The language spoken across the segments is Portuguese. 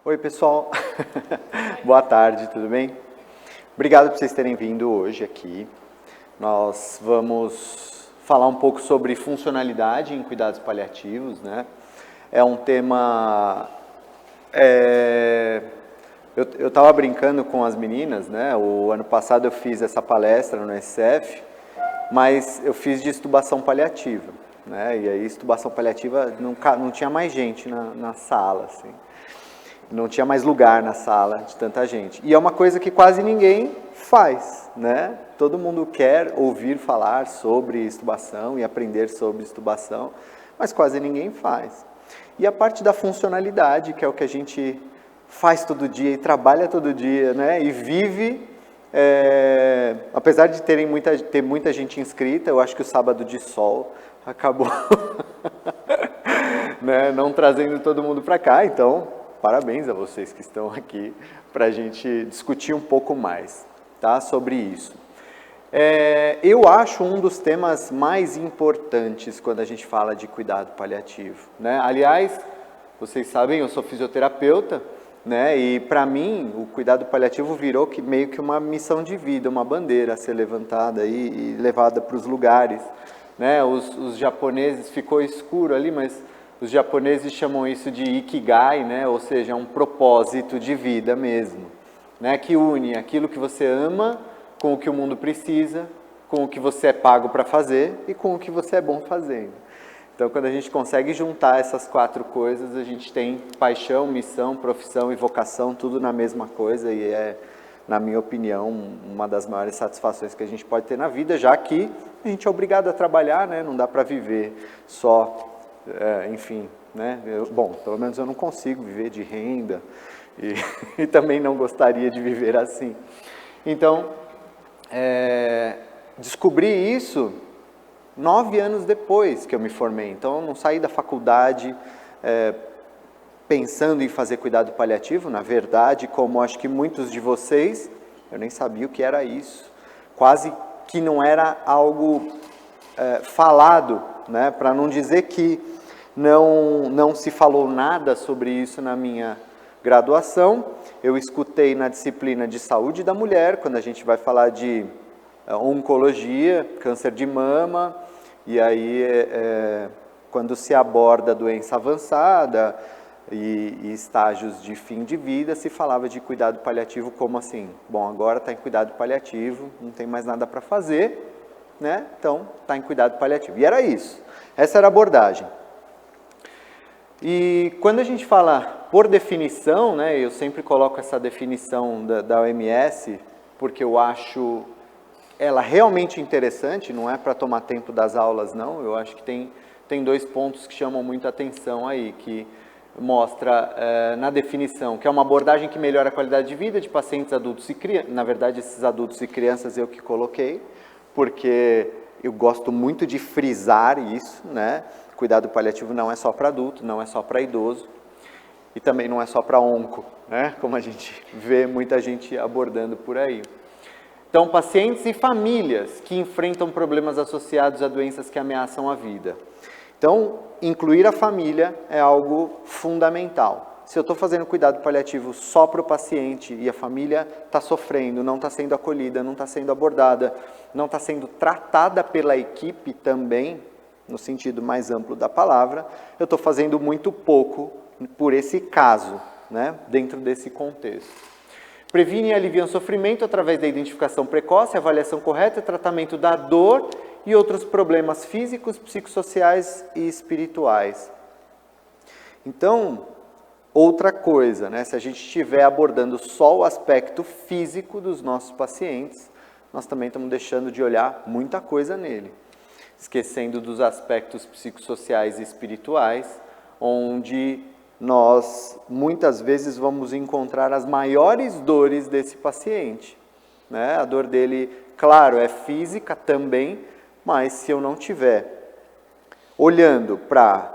Oi, pessoal. Boa tarde, tudo bem? Obrigado por vocês terem vindo hoje aqui. Nós vamos falar um pouco sobre funcionalidade em cuidados paliativos, né? É um tema... Eu estava brincando com as meninas, né? O ano passado eu fiz essa palestra no SF, mas eu fiz de extubação paliativa, né? E aí, extubação paliativa, não tinha mais gente na sala, assim. Não tinha mais lugar na sala de tanta gente. E é uma coisa que quase ninguém faz, né? Todo mundo quer ouvir falar sobre extubação e aprender sobre extubação, mas quase ninguém faz. E a parte da funcionalidade, que é o que a gente faz todo dia e trabalha todo dia, né? E vive, apesar de ter muita gente inscrita, eu acho que o sábado de sol acabou né? Não trazendo todo mundo para cá, então... Parabéns a vocês que estão aqui para a gente discutir um pouco mais, tá, sobre isso. Eu acho um dos temas mais importantes quando a gente fala de cuidado paliativo, né? Aliás, vocês sabem, eu sou fisioterapeuta, né? E para mim o cuidado paliativo virou meio que uma missão de vida, uma bandeira a ser levantada e levada para os lugares, né? Os japoneses, ficou escuro ali, mas... Os japoneses chamam isso de ikigai, né? Ou seja, um propósito de vida mesmo, né? Que une aquilo que você ama com o que o mundo precisa, com o que você é pago para fazer e com o que você é bom fazendo. Então, quando a gente consegue juntar essas quatro coisas, a gente tem paixão, missão, profissão e vocação, tudo na mesma coisa, e é, na minha opinião, uma das maiores satisfações que a gente pode ter na vida, já que a gente é obrigado a trabalhar, né? Não dá para viver só... enfim, né? Bom, pelo menos eu não consigo viver de renda e também não gostaria de viver assim. Então, descobri isso 9 anos depois que eu me formei. Então, eu não saí da faculdade pensando em fazer cuidado paliativo. Na verdade, como acho que muitos de vocês, eu nem sabia o que era isso. Quase que não era algo falado, né? Para não dizer que não se falou nada sobre isso na minha graduação. Eu escutei na disciplina de saúde da mulher, quando a gente vai falar de oncologia, câncer de mama, e aí quando se aborda doença avançada e estágios de fim de vida, se falava de cuidado paliativo como assim, bom, agora está em cuidado paliativo, não tem mais nada para fazer, né? Então está em cuidado paliativo. E era isso, essa era a abordagem. E quando a gente fala por definição, né, eu sempre coloco essa definição da OMS, porque eu acho ela realmente interessante, não é para tomar tempo das aulas não, eu acho que tem 2 pontos que chamam muita atenção aí, que mostra na definição, que é uma abordagem que melhora a qualidade de vida de pacientes adultos e crianças, na verdade esses adultos e crianças eu que coloquei, porque eu gosto muito de frisar isso, né? Cuidado paliativo não é só para adulto, não é só para idoso e também não é só para onco, né? Como a gente vê muita gente abordando por aí. Então, pacientes e famílias que enfrentam problemas associados a doenças que ameaçam a vida. Então, incluir a família é algo fundamental. Se eu estou fazendo cuidado paliativo só para o paciente e a família está sofrendo, não está sendo acolhida, não está sendo abordada, não está sendo tratada pela equipe também, no sentido mais amplo da palavra, eu estou fazendo muito pouco por esse caso, né, dentro desse contexto. Previne e alivia o sofrimento através da identificação precoce, avaliação correta e tratamento da dor e outros problemas físicos, psicossociais e espirituais. Então, outra coisa, né, se a gente estiver abordando só o aspecto físico dos nossos pacientes, nós também estamos deixando de olhar muita coisa nele. Esquecendo dos aspectos psicossociais e espirituais, onde nós muitas vezes vamos encontrar as maiores dores desse paciente, né? A dor dele, claro, é física também, mas se eu não tiver olhando para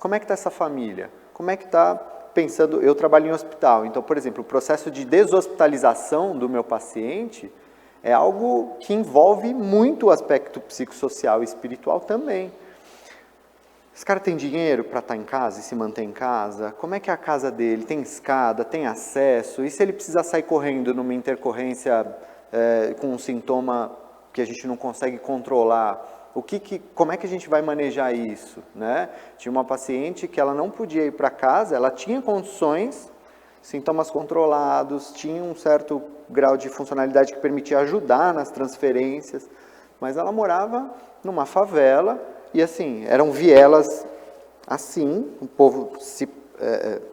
como é que está essa família, como é que está pensando, eu trabalho em hospital, então, por exemplo, o processo de deshospitalização do meu paciente é algo que envolve muito o aspecto psicossocial e espiritual também. esse cara tem dinheiro para estar em casa e se manter em casa? Como é que é a casa dele? Tem escada? Tem acesso? E se ele precisar sair correndo numa intercorrência com um sintoma que a gente não consegue controlar? Como é que a gente vai manejar isso? Né? Tinha uma paciente que ela não podia ir para casa, ela tinha condições, sintomas controlados, tinha um certo grau de funcionalidade que permitia ajudar nas transferências, mas ela morava numa favela e assim, eram vielas assim, o povo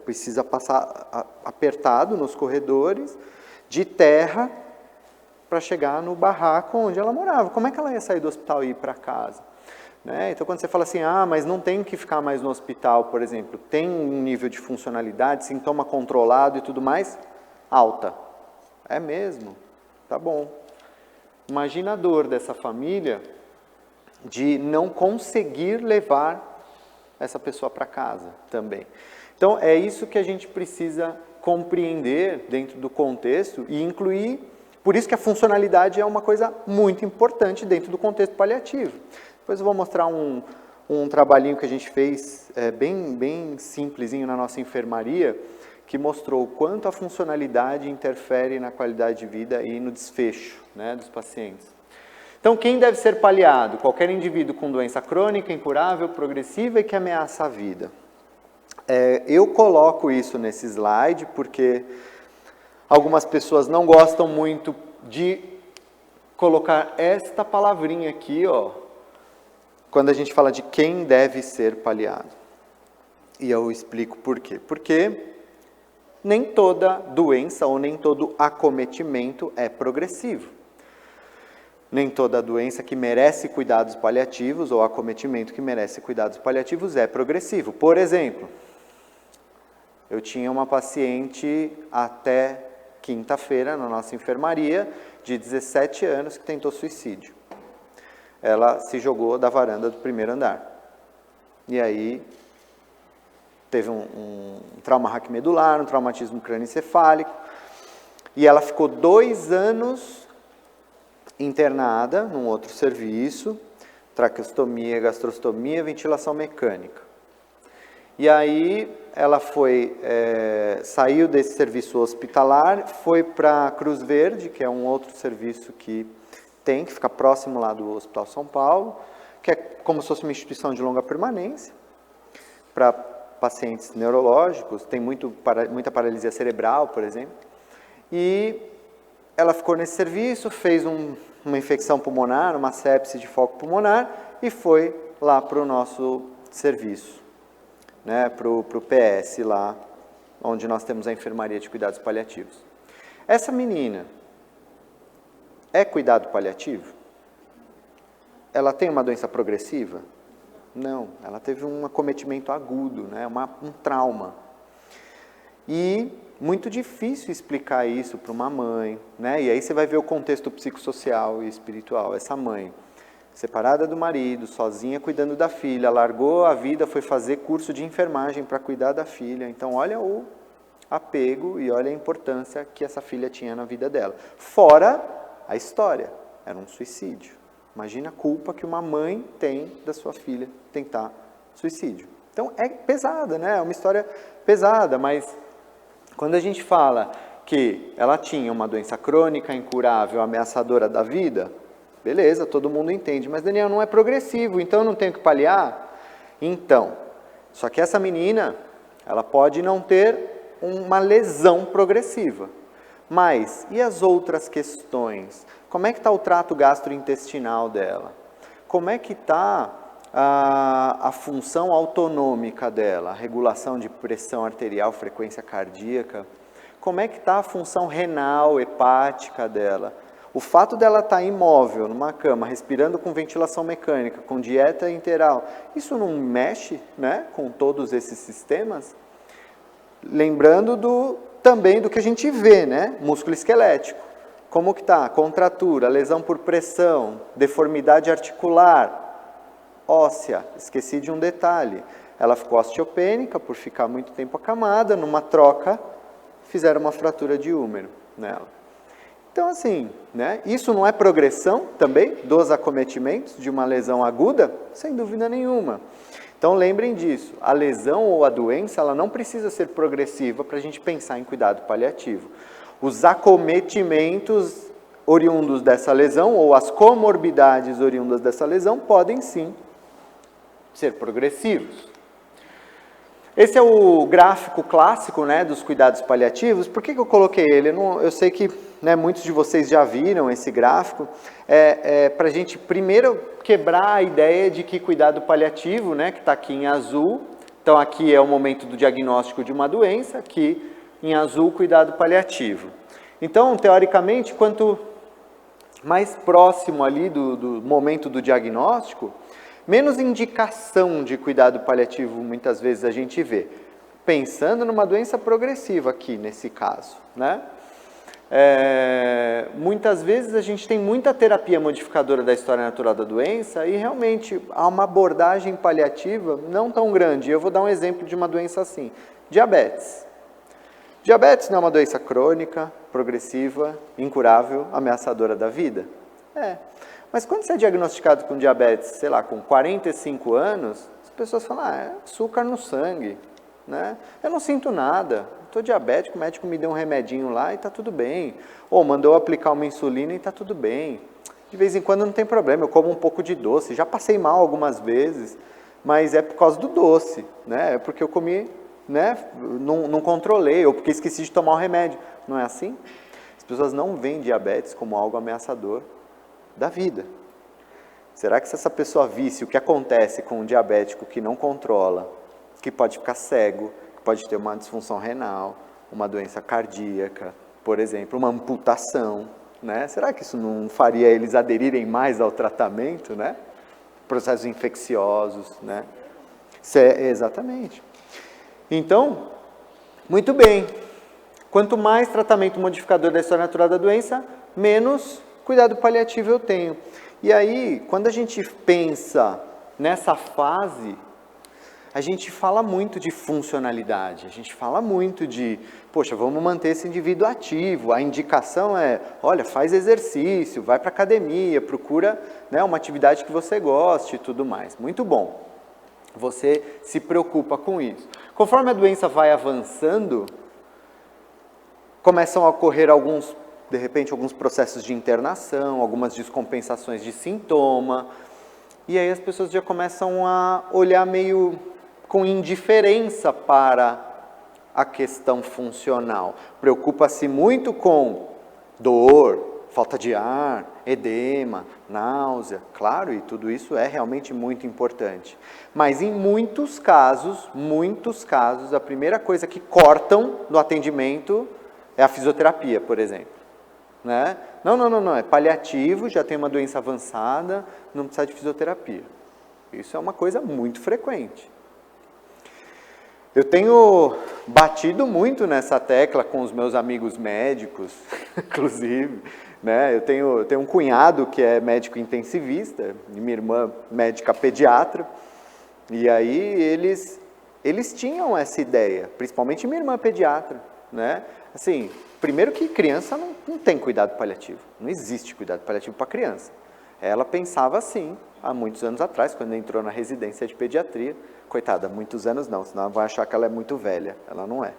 precisa passar apertado nos corredores, de terra, para chegar no barraco onde ela morava. Como é que ela ia sair do hospital e ir para casa? Né? Então, quando você fala assim, mas não tem que ficar mais no hospital, por exemplo, tem um nível de funcionalidade, sintoma controlado e tudo mais, alta. É mesmo? Tá bom. Imagina a dor dessa família de não conseguir levar essa pessoa para casa também. Então, é isso que a gente precisa compreender dentro do contexto e incluir. Por isso que a funcionalidade é uma coisa muito importante dentro do contexto paliativo. Depois eu vou mostrar um trabalhinho que a gente fez, bem simplesinho na nossa enfermaria, que mostrou o quanto a funcionalidade interfere na qualidade de vida e no desfecho, né, dos pacientes. Então, quem deve ser paliado? Qualquer indivíduo com doença crônica, incurável, progressiva e que ameaça a vida. Eu coloco isso nesse slide porque algumas pessoas não gostam muito de colocar esta palavrinha aqui, quando a gente fala de quem deve ser paliado. E eu explico por quê. Porque nem toda doença ou nem todo acometimento é progressivo. Nem toda doença que merece cuidados paliativos ou acometimento que merece cuidados paliativos é progressivo. Por exemplo, eu tinha uma paciente até quinta-feira na nossa enfermaria, de 17 anos, que tentou suicídio. Ela se jogou da varanda do primeiro andar. E aí teve um trauma raquimedular, um traumatismo crânioencefálico, e ela ficou 2 anos internada num outro serviço, traqueostomia, gastrostomia, ventilação mecânica. E aí ela saiu desse serviço hospitalar, foi para Cruz Verde, que é um outro serviço que fica próximo lá do Hospital São Paulo, que é como se fosse uma instituição de longa permanência, para pacientes neurológicos, tem muita paralisia cerebral, por exemplo. E ela ficou nesse serviço, fez uma infecção pulmonar, uma sepse de foco pulmonar, e foi lá para o nosso serviço, né, para o PS lá, onde nós temos a enfermaria de cuidados paliativos. Essa menina é cuidado paliativo? Ela tem uma doença progressiva? Não, ela teve um acometimento agudo, né, um trauma. E muito difícil explicar isso para uma mãe, né? E aí você vai ver o contexto psicossocial e espiritual. Essa mãe, separada do marido, sozinha cuidando da filha, largou a vida, foi fazer curso de enfermagem para cuidar da filha. Então, olha o apego e olha a importância que essa filha tinha na vida dela. Fora a história, era um suicídio. Imagina a culpa que uma mãe tem da sua filha tentar suicídio. Então, é pesada, né? É uma história pesada, mas quando a gente fala que ela tinha uma doença crônica, incurável, ameaçadora da vida, beleza, todo mundo entende. Mas, Daniel, não é progressivo, então eu não tenho que paliar? Então, só que essa menina, ela pode não ter uma lesão progressiva. Mas, e as outras questões? Como é que está o trato gastrointestinal dela? Como é que está a função autonômica dela? A regulação de pressão arterial, frequência cardíaca? Como é que está a função renal, hepática dela? O fato dela estar imóvel, numa cama, respirando com ventilação mecânica, com dieta enteral, isso não mexe, né, com todos esses sistemas? Lembrando também do que a gente vê, né? Músculo esquelético. Como que está? Contratura, lesão por pressão, deformidade articular, óssea. Esqueci de um detalhe. Ela ficou osteopênica por ficar muito tempo acamada, numa troca, fizeram uma fratura de úmero nela. Então, assim, né? Isso não é progressão também dos acometimentos de uma lesão aguda? Sem dúvida nenhuma. Então lembrem disso, a lesão ou a doença, ela não precisa ser progressiva para a gente pensar em cuidado paliativo. Os acometimentos oriundos dessa lesão ou as comorbidades oriundas dessa lesão podem sim ser progressivos. Esse é o gráfico clássico, né, dos cuidados paliativos. Por que eu coloquei ele? Eu sei que, né, muitos de vocês já viram esse gráfico. Para a gente primeiro quebrar a ideia de que cuidado paliativo, né, que está aqui em azul, então aqui é o momento do diagnóstico de uma doença, aqui em azul cuidado paliativo. Então, teoricamente, quanto mais próximo ali do momento do diagnóstico, menos indicação de cuidado paliativo muitas vezes a gente vê. Pensando numa doença progressiva aqui, nesse caso, né? Muitas vezes a gente tem muita terapia modificadora da história natural da doença e realmente há uma abordagem paliativa não tão grande. Eu vou dar um exemplo de uma doença assim, diabetes. Diabetes não é uma doença crônica, progressiva, incurável, ameaçadora da vida? Mas quando você é diagnosticado com diabetes, sei lá, com 45 anos, as pessoas falam, é açúcar no sangue, né? Eu não sinto nada, estou diabético, o médico me deu um remedinho lá e está tudo bem. Ou mandou aplicar uma insulina e está tudo bem. De vez em quando não tem problema, eu como um pouco de doce, já passei mal algumas vezes, mas é por causa do doce, né? É porque eu comi, né? Não controlei, ou porque esqueci de tomar o remédio. Não é assim? As pessoas não veem diabetes como algo ameaçador da vida. Será que se essa pessoa visse o que acontece com um diabético que não controla, que pode ficar cego, que pode ter uma disfunção renal, uma doença cardíaca, por exemplo, uma amputação, né? Será que isso não faria eles aderirem mais ao tratamento, né? Processos infecciosos, né? Exatamente. Então, muito bem. Quanto mais tratamento modificador da história natural da doença, menos cuidado paliativo eu tenho. E aí, quando a gente pensa nessa fase, a gente fala muito de funcionalidade, a gente fala muito de, poxa, vamos manter esse indivíduo ativo, a indicação é, olha, faz exercício, vai para a academia, procura, né, uma atividade que você goste e tudo mais. Muito bom, você se preocupa com isso. Conforme a doença vai avançando, começam a ocorrer de repente, alguns processos de internação, algumas descompensações de sintoma, e aí as pessoas já começam a olhar meio com indiferença para a questão funcional. Preocupa-se muito com dor, falta de ar, edema, náusea, claro, e tudo isso é realmente muito importante. Mas em muitos casos, a primeira coisa que cortam no atendimento é a fisioterapia, por exemplo. Né? Não, é paliativo, já tem uma doença avançada, não precisa de fisioterapia. Isso é uma coisa muito frequente. Eu tenho batido muito nessa tecla com os meus amigos médicos, inclusive, né? Eu tenho um cunhado que é médico intensivista, e minha irmã médica pediatra, e aí eles tinham essa ideia, principalmente minha irmã pediatra, né? Assim, primeiro que criança não tem cuidado paliativo, não existe cuidado paliativo para criança. Ela pensava assim, há muitos anos atrás, quando entrou na residência de pediatria. Coitada, muitos anos não, senão ela vai achar que ela é muito velha. Ela não é.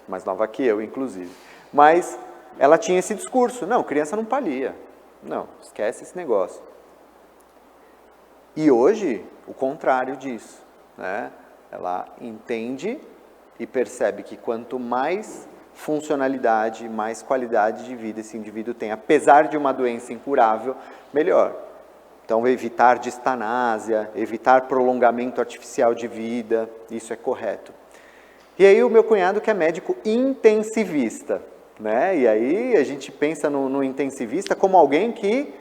Mais nova que eu, inclusive. Mas ela tinha esse discurso, não, criança não palia. Não, esquece esse negócio. E hoje, o contrário disso, né? Ela entende e percebe que quanto mais funcionalidade, mais qualidade de vida esse indivíduo tem, apesar de uma doença incurável, melhor. Então, evitar distanásia, evitar prolongamento artificial de vida, isso é correto. E aí o meu cunhado que é médico intensivista, né? E aí a gente pensa no intensivista como alguém que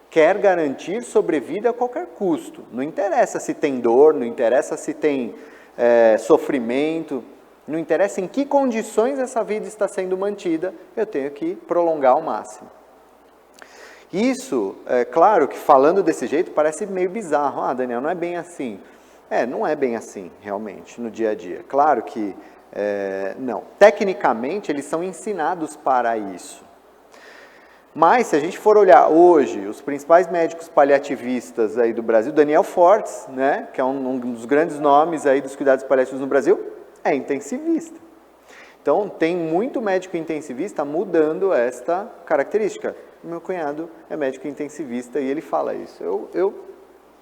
quer garantir sobrevida a qualquer custo. Não interessa se tem dor, não interessa se tem sofrimento, não interessa em que condições essa vida está sendo mantida, eu tenho que prolongar ao máximo. Isso, é claro que falando desse jeito parece meio bizarro. Ah, Daniel, não é bem assim. Não é bem assim, realmente, no dia a dia. Claro que não. Tecnicamente, eles são ensinados para isso. Mas, se a gente for olhar hoje, os principais médicos paliativistas aí do Brasil, Daniel Fortes, né, que é um dos grandes nomes aí dos cuidados paliativos no Brasil, é intensivista. Então, tem muito médico intensivista mudando esta característica. Meu cunhado é médico intensivista e ele fala isso. Eu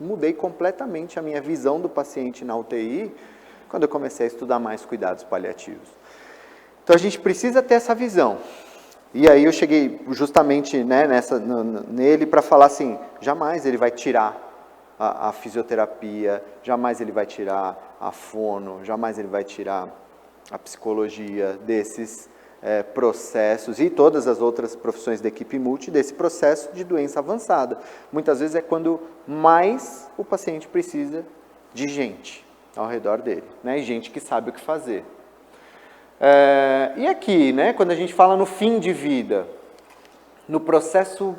mudei completamente a minha visão do paciente na UTI quando eu comecei a estudar mais cuidados paliativos. Então, a gente precisa ter essa visão. E aí eu cheguei justamente, né, nele para falar assim, jamais ele vai tirar a fisioterapia, jamais ele vai tirar a fono, jamais ele vai tirar a psicologia desses processos e todas as outras profissões da equipe multi desse processo de doença avançada. Muitas vezes é quando mais o paciente precisa de gente ao redor dele, né, e gente que sabe o que fazer. E aqui, né, quando a gente fala no fim de vida, no processo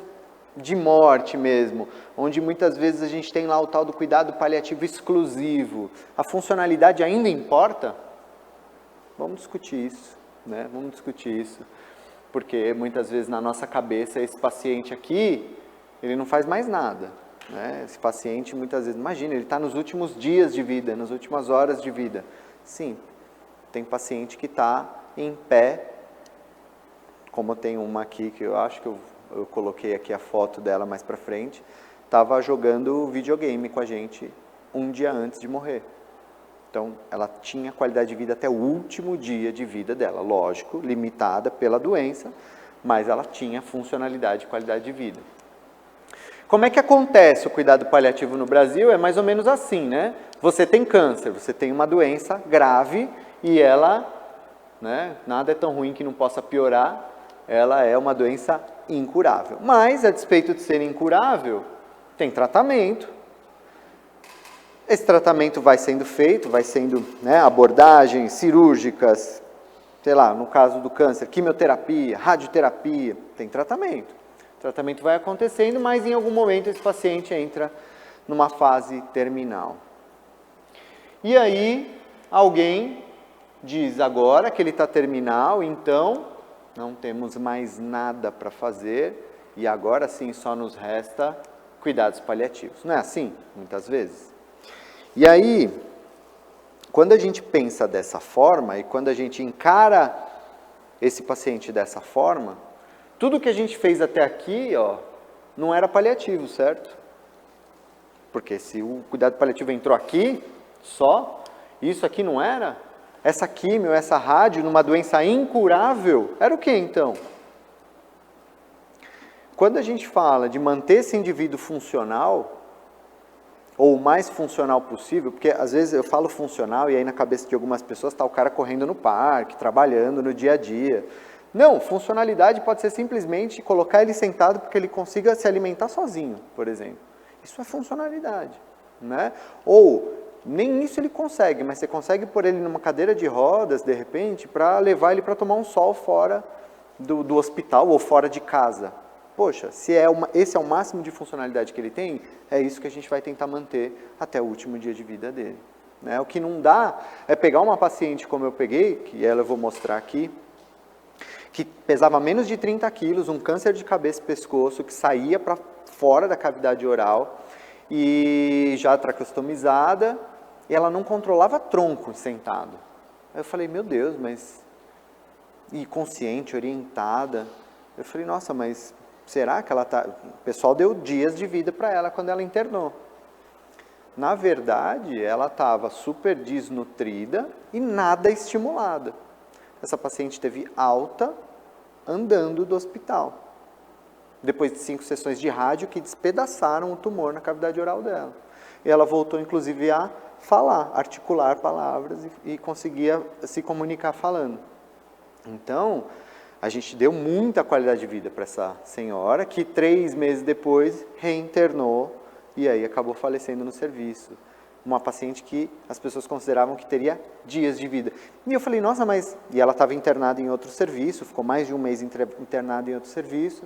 de morte mesmo, onde muitas vezes a gente tem lá o tal do cuidado paliativo exclusivo, a funcionalidade ainda importa? Vamos discutir isso, né? Vamos discutir isso, porque muitas vezes na nossa cabeça esse paciente aqui, ele não faz mais nada, né? Esse paciente muitas vezes, imagina, ele está nos últimos dias de vida, nas últimas horas de vida. Sim. Tem paciente que está em pé, como tem uma aqui, que eu acho que eu coloquei aqui a foto dela mais para frente, estava jogando videogame com a gente um dia antes de morrer. Então, ela tinha qualidade de vida até o último dia de vida dela, lógico, limitada pela doença, mas ela tinha funcionalidade e qualidade de vida. Como é que acontece o cuidado paliativo no Brasil? É mais ou menos assim, né? Você tem câncer, você tem uma doença grave, e ela, né, nada é tão ruim que não possa piorar, ela é uma doença incurável. Mas, a despeito de ser incurável, tem tratamento. Esse tratamento vai sendo feito, vai sendo, né, abordagens cirúrgicas, sei lá, no caso do câncer, quimioterapia, radioterapia, tem tratamento. O tratamento vai acontecendo, mas em algum momento esse paciente entra numa fase terminal. E aí, alguém diz agora que ele está terminal, então não temos mais nada para fazer e agora sim só nos resta cuidados paliativos. Não é assim, muitas vezes? E aí, quando a gente pensa dessa forma e quando a gente encara esse paciente dessa forma, tudo que a gente fez até aqui, ó, não era paliativo, certo? Porque se o cuidado paliativo entrou aqui, só, isso aqui não era? Essa químio, essa rádio, numa doença incurável, era o que então? Quando a gente fala de manter esse indivíduo funcional, ou o mais funcional possível, porque às vezes eu falo funcional e aí na cabeça de algumas pessoas está o cara correndo no parque, trabalhando no dia a dia. Não, funcionalidade pode ser simplesmente colocar ele sentado porque ele consiga se alimentar sozinho, por exemplo. Isso é funcionalidade, né? Ou nem isso ele consegue, mas você consegue pôr ele numa cadeira de rodas, de repente, para levar ele para tomar um sol fora do hospital ou fora de casa. Poxa, se esse é o máximo de funcionalidade que ele tem, é isso que a gente vai tentar manter até o último dia de vida dele. Né? O que não dá é pegar uma paciente como eu peguei, que ela eu vou mostrar aqui, que pesava menos de 30 quilos, um câncer de cabeça e pescoço, que saía para fora da cavidade oral, e já traqueostomizada, e ela não controlava tronco sentado. Aí eu falei, meu Deus, mas... E consciente, orientada. Eu falei, nossa, mas será que ela tá... O pessoal deu dias de vida para ela quando ela internou. Na verdade, ela estava super desnutrida e nada estimulada. Essa paciente teve alta andando do hospital. Depois de 5 sessões de rádio que despedaçaram o tumor na cavidade oral dela. E ela voltou, inclusive, a falar, articular palavras e conseguia se comunicar falando. Então, a gente deu muita qualidade de vida para essa senhora, que 3 meses depois reinternou e aí acabou falecendo no serviço. Uma paciente que as pessoas consideravam que teria dias de vida. E eu falei, nossa, mas... E ela estava internada em outro serviço, ficou mais de um mês internada em outro serviço.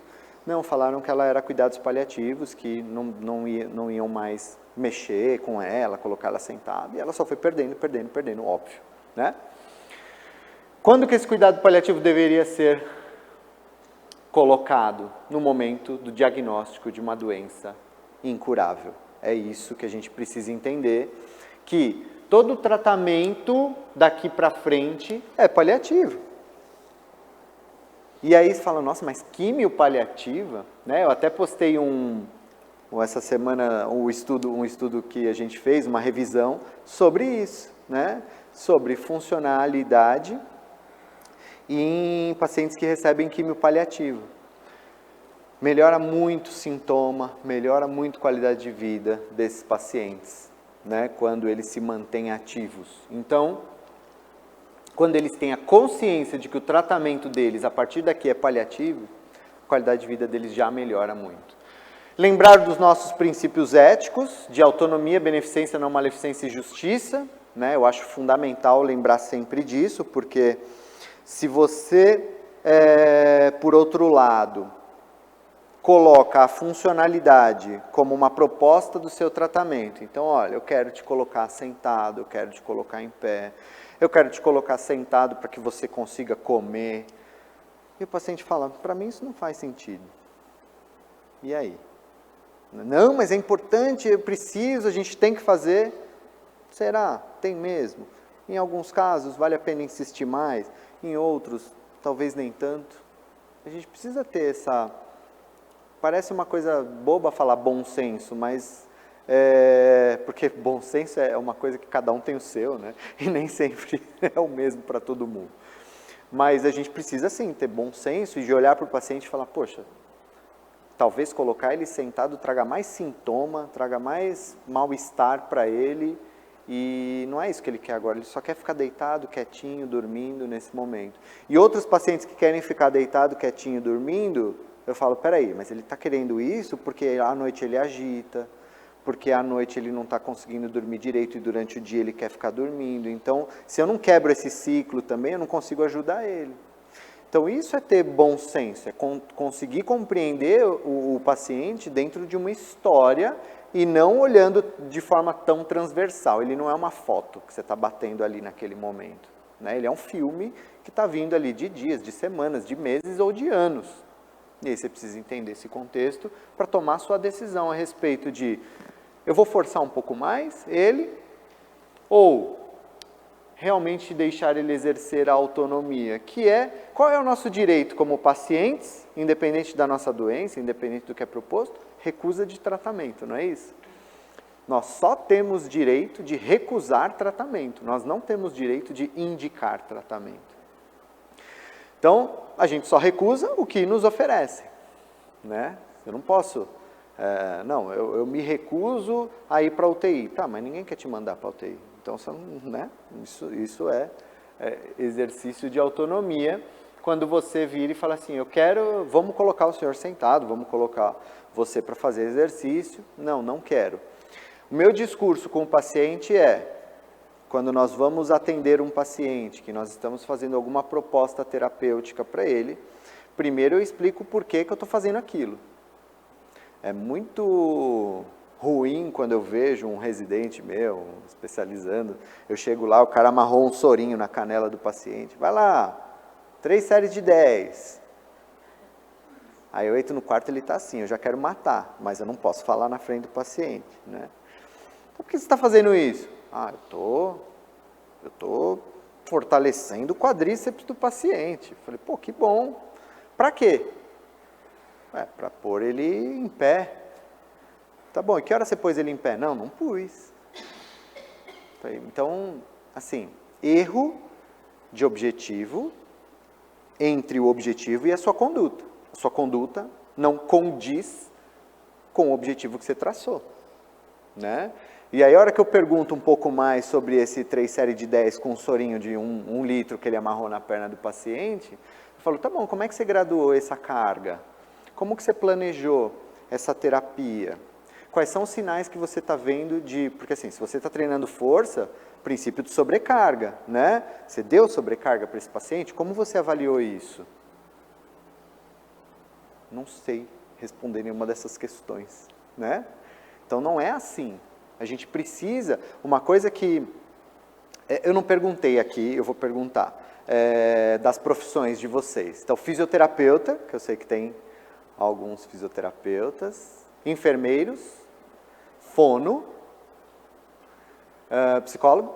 Não, falaram que ela era cuidados paliativos, que não iam mais mexer com ela, colocar ela sentada. E ela só foi perdendo, óbvio, né? Quando que esse cuidado paliativo deveria ser colocado no momento do diagnóstico de uma doença incurável. É isso que a gente precisa entender, que todo tratamento daqui para frente é paliativo. E aí você fala, nossa, mas químio paliativa? Né? Eu até postei essa semana um estudo que a gente fez, uma revisão sobre isso, né? Sobre funcionalidade em pacientes que recebem químio paliativo. Melhora muito o sintoma, melhora muito a qualidade de vida desses pacientes, né? Quando eles se mantêm ativos. Então, quando eles têm a consciência de que o tratamento deles, a partir daqui, é paliativo, a qualidade de vida deles já melhora muito. Lembrar dos nossos princípios éticos, de autonomia, beneficência, não maleficência e justiça, né? Eu acho fundamental lembrar sempre disso, porque se você, por outro lado, coloca a funcionalidade como uma proposta do seu tratamento, então, olha, eu quero te colocar sentado, eu quero te colocar em pé, eu quero te colocar sentado para que você consiga comer, e o paciente fala, para mim isso não faz sentido. E aí? Não, mas é importante, eu preciso, a gente tem que fazer. Será? Tem mesmo. Em alguns casos, vale a pena insistir mais. Em outros, talvez nem tanto. A gente precisa ter essa... Parece uma coisa boba falar bom senso, mas... porque bom senso é uma coisa que cada um tem o seu, né? E nem sempre é o mesmo para todo mundo. Mas a gente precisa, sim, ter bom senso e de olhar para o paciente e falar, poxa, talvez colocar ele sentado traga mais sintoma, traga mais mal-estar para ele, e não é isso que ele quer agora, ele só quer ficar deitado, quietinho, dormindo nesse momento. E outros pacientes que querem ficar deitado, quietinho, dormindo, eu falo, peraí, mas ele está querendo isso porque à noite ele agita, porque à noite ele não está conseguindo dormir direito e durante o dia ele quer ficar dormindo. Então, se eu não quebro esse ciclo também, eu não consigo ajudar ele. Então, isso é ter bom senso, é conseguir compreender o paciente dentro de uma história e não olhando de forma tão transversal. Ele não é uma foto que você está batendo ali naquele momento, né? Ele é um filme que está vindo ali de dias, de semanas, de meses ou de anos. E aí você precisa entender esse contexto para tomar a sua decisão a respeito de eu vou forçar um pouco mais ele ou realmente deixar ele exercer a autonomia, que é, qual é o nosso direito como pacientes, independente da nossa doença, independente do que é proposto, recusa de tratamento, não é isso? Nós só temos direito de recusar tratamento, nós não temos direito de indicar tratamento. Então, a gente só recusa o que nos oferece, né? Eu não posso, eu me recuso a ir para a UTI, tá, mas ninguém quer te mandar para a UTI. Então, né? Isso é exercício de autonomia, quando você vira e fala assim, vamos colocar o senhor sentado, vamos colocar você para fazer exercício. Não, não quero. O meu discurso com o paciente quando nós vamos atender um paciente, que nós estamos fazendo alguma proposta terapêutica para ele, primeiro eu explico por que eu estou fazendo aquilo. É muito ruim quando eu vejo um residente meu, especializando, eu chego lá, o cara amarrou um sorinho na canela do paciente, vai lá, 3 séries de 10. Aí eu entro no quarto, ele está assim, eu já quero matar, mas eu não posso falar na frente do paciente, né? Então, por que você está fazendo isso? Eu tô fortalecendo o quadríceps do paciente. Eu falei, pô, que bom. Para quê? Para pôr ele em pé. Tá bom, e que hora você pôs ele em pé? Não pus. Então, assim, erro de objetivo entre o objetivo e a sua conduta. A sua conduta não condiz com o objetivo que você traçou, né? E aí, a hora que eu pergunto um pouco mais sobre esse 3 série de 10 com um sorinho de 1 litro que ele amarrou na perna do paciente, eu falo, tá bom, como é que você graduou essa carga? Como que você planejou essa terapia? Quais são os sinais que você está vendo porque assim, se você está treinando força, princípio de sobrecarga, né? Você deu sobrecarga para esse paciente, como você avaliou isso? Não sei responder nenhuma dessas questões, né? Então não é assim. A gente precisa, uma coisa que eu não perguntei aqui, eu vou perguntar. das profissões de vocês. Então, fisioterapeuta, que eu sei que tem alguns fisioterapeutas, enfermeiros, fono, psicólogo,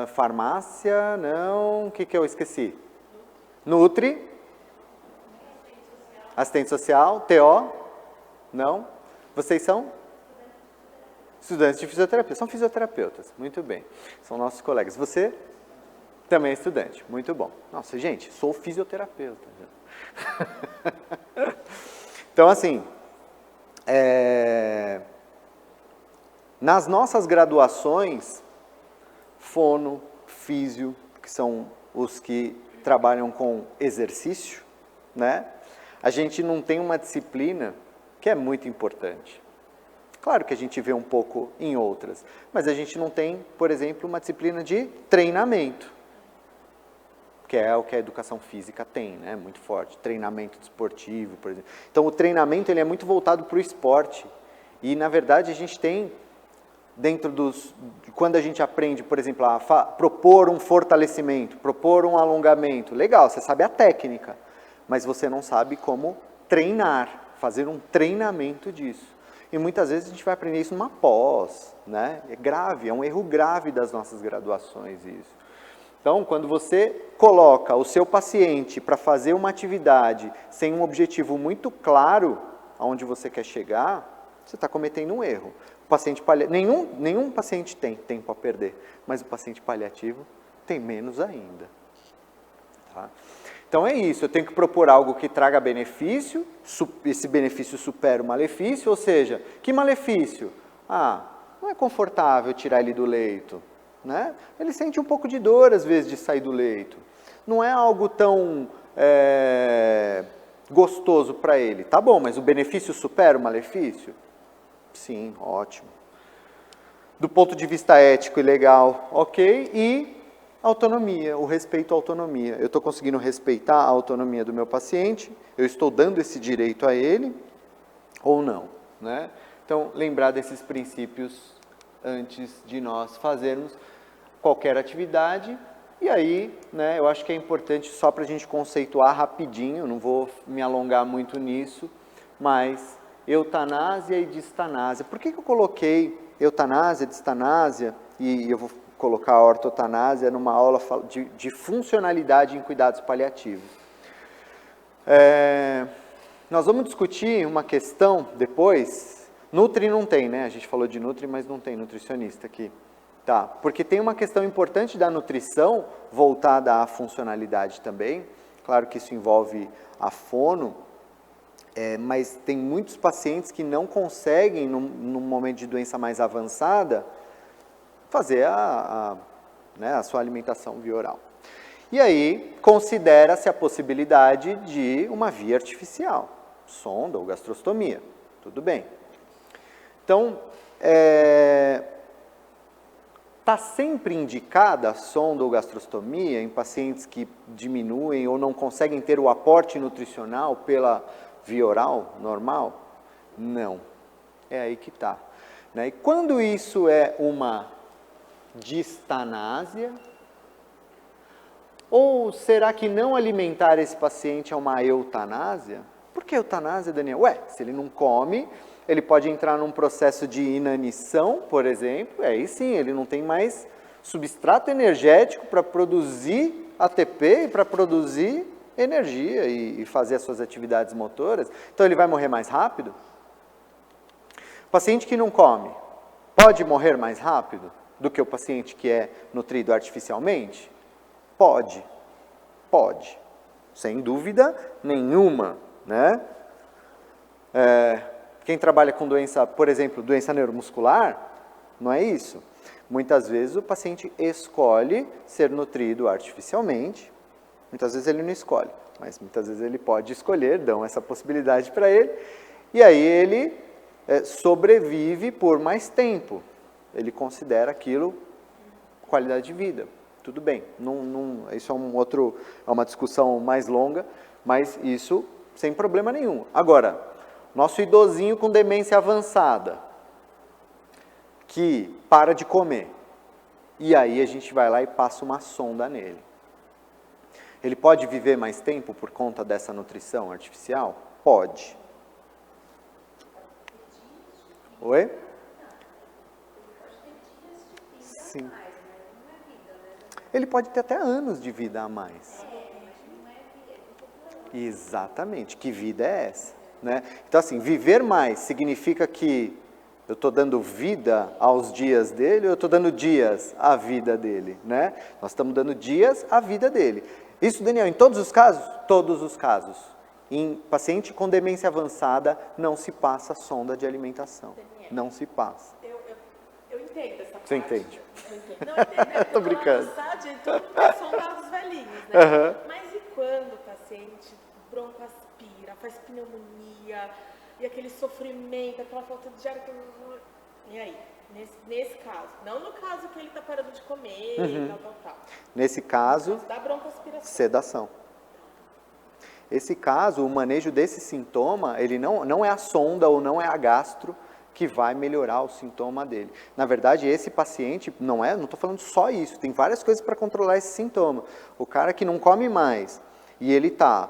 farmácia, não, o que eu esqueci? Nutri, assistente social, TO, não, vocês são? Estudantes de fisioterapia, são fisioterapeutas, muito bem, são nossos colegas. Você também é estudante, muito bom. Nossa, gente, sou fisioterapeuta. Então, assim, nas nossas graduações, fono, físio, que são os que trabalham com exercício, né? A gente não tem uma disciplina que é muito importante. Claro que a gente vê um pouco em outras, mas a gente não tem, por exemplo, uma disciplina de treinamento, que é o que a educação física tem, né? Muito forte, treinamento desportivo, por exemplo. Então, o treinamento ele é muito voltado para o esporte. E, na verdade, a gente tem, dentro quando a gente aprende, por exemplo, a propor um fortalecimento, propor um alongamento, legal, você sabe a técnica, mas você não sabe como treinar, fazer um treinamento disso. E muitas vezes a gente vai aprender isso numa pós, né? É grave, é um erro grave das nossas graduações isso. Então, quando você coloca o seu paciente para fazer uma atividade sem um objetivo muito claro aonde você quer chegar, você está cometendo um erro. O paciente nenhum paciente tem tempo a perder, mas o paciente paliativo tem menos ainda. Tá? Então é isso, eu tenho que propor algo que traga benefício, esse benefício supera o malefício, ou seja, que malefício? Não é confortável tirar ele do leito, né? Ele sente um pouco de dor às vezes de sair do leito, não é algo tão gostoso para ele, tá bom, mas o benefício supera o malefício? Sim, ótimo. Do ponto de vista ético e legal, ok, e autonomia, o respeito à autonomia. Eu estou conseguindo respeitar a autonomia do meu paciente, eu estou dando esse direito a ele, ou não, né? Então, lembrar desses princípios antes de nós fazermos qualquer atividade. E aí, né, eu acho que é importante, só para a gente conceituar rapidinho, não vou me alongar muito nisso, mas eutanásia e distanásia. Por que eu coloquei eutanásia, distanásia, e eu vou colocar a ortotanásia numa aula de funcionalidade em cuidados paliativos? Nós vamos discutir uma questão depois. Nutri não tem, né? A gente falou de Nutri, mas não tem nutricionista aqui. Tá, porque tem uma questão importante da nutrição voltada à funcionalidade também. Claro que isso envolve a fono, mas tem muitos pacientes que não conseguem, num momento de doença mais avançada, fazer a sua alimentação via oral. E aí, considera-se a possibilidade de uma via artificial, sonda ou gastrostomia, tudo bem. Então, está sempre indicada a sonda ou gastrostomia em pacientes que diminuem ou não conseguem ter o aporte nutricional pela via oral normal? Não, é aí que está. Né? E quando isso é uma distanásia, ou será que não alimentar esse paciente é uma eutanásia? Por que eutanásia, Daniel? Se ele não come, ele pode entrar num processo de inanição, por exemplo, aí sim, ele não tem mais substrato energético para produzir ATP e para produzir energia e fazer as suas atividades motoras. Então ele vai morrer mais rápido? O paciente que não come pode morrer mais rápido do que o paciente que é nutrido artificialmente? Pode, sem dúvida nenhuma, né? Quem trabalha com doença, por exemplo, doença neuromuscular, não é isso. Muitas vezes o paciente escolhe ser nutrido artificialmente, muitas vezes ele não escolhe, mas muitas vezes ele pode escolher, dão essa possibilidade para ele, e aí ele sobrevive por mais tempo, ele considera aquilo qualidade de vida. Tudo bem, isso é uma discussão mais longa, mas isso sem problema nenhum. Agora, nosso idosinho com demência avançada, que para de comer, E aí a gente vai lá e passa uma sonda nele. Ele pode viver mais tempo por conta dessa nutrição artificial? Pode. Oi? Sim. Ele pode ter até anos de vida a mais. Exatamente. Que vida é essa? Né? Então, assim, viver mais significa que eu estou dando vida aos dias dele ou eu estou dando dias à vida dele? Né? Nós estamos dando dias à vida dele. Isso, Daniel, em todos os casos? Todos os casos. Em paciente com demência avançada, não se passa sonda de alimentação. Daniel, não se passa. Eu entendo essa parte. Você entende? Eu entendo. Não, eu entendo. Tô brincando. Todo mundo sondar os velhinhos, né? Uhum. Mas e quando o paciente broncoaspira, faz pneumonia, e aquele sofrimento, aquela falta de ar... E aí? Nesse caso. Não no caso que ele está parando de comer, tal. Nesse caso, da broncoaspiração. sedação. Esse caso, o manejo desse sintoma, ele não é a sonda ou não é a gastro que vai melhorar o sintoma dele. Na verdade, esse paciente, não estou falando só isso, tem várias coisas para controlar esse sintoma. O cara que não come mais e ele está,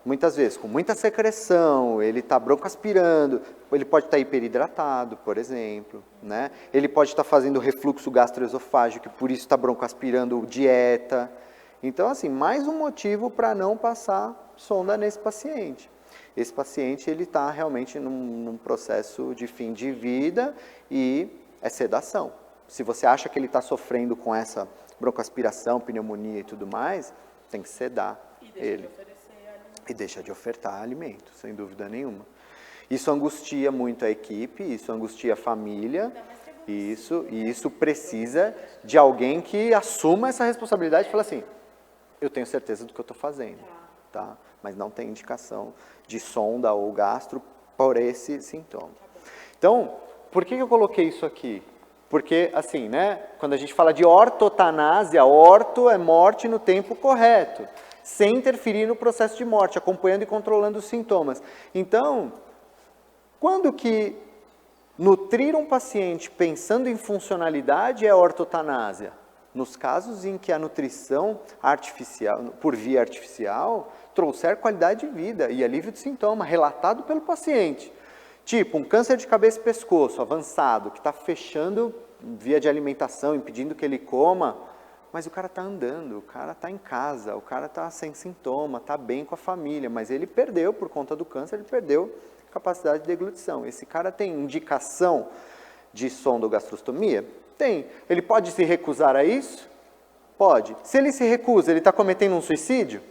muitas vezes, com muita secreção, ele está broncoaspirando, ele pode estar hiperidratado, por exemplo, né? Ele pode estar fazendo refluxo gastroesofágico, por isso está broncoaspirando dieta. Então, assim, mais um motivo para não passar sonda nesse paciente. Esse paciente, ele está realmente num processo de fim de vida e é sedação. Se você acha que ele está sofrendo com essa broncoaspiração, pneumonia e tudo mais, tem que sedar ele. E deixa de ofertar alimento, sem dúvida nenhuma. Isso angustia muito a equipe, isso angustia a família, e isso precisa de alguém que assuma essa responsabilidade e fala assim, eu tenho certeza do que eu estou fazendo, tá? Mas não tem indicação de sonda ou gastro por esse sintoma. Então, por que eu coloquei isso aqui? Porque, assim, né, quando a gente fala de ortotanásia, orto é morte no tempo correto, sem interferir no processo de morte, acompanhando e controlando os sintomas. Então, quando que nutrir um paciente pensando em funcionalidade é ortotanásia? Nos casos em que a nutrição artificial, por via artificial, trouxer qualidade de vida e alívio de sintoma, relatado pelo paciente. Tipo, um câncer de cabeça e pescoço avançado, que está fechando via de alimentação, impedindo que ele coma, mas o cara está andando, o cara está em casa, o cara está sem sintoma, está bem com a família, mas ele perdeu, por conta do câncer, ele perdeu capacidade de deglutição. Esse cara tem indicação de sondogastrostomia? Tem. Ele pode se recusar a isso? Pode. Se ele se recusa, ele está cometendo um suicídio?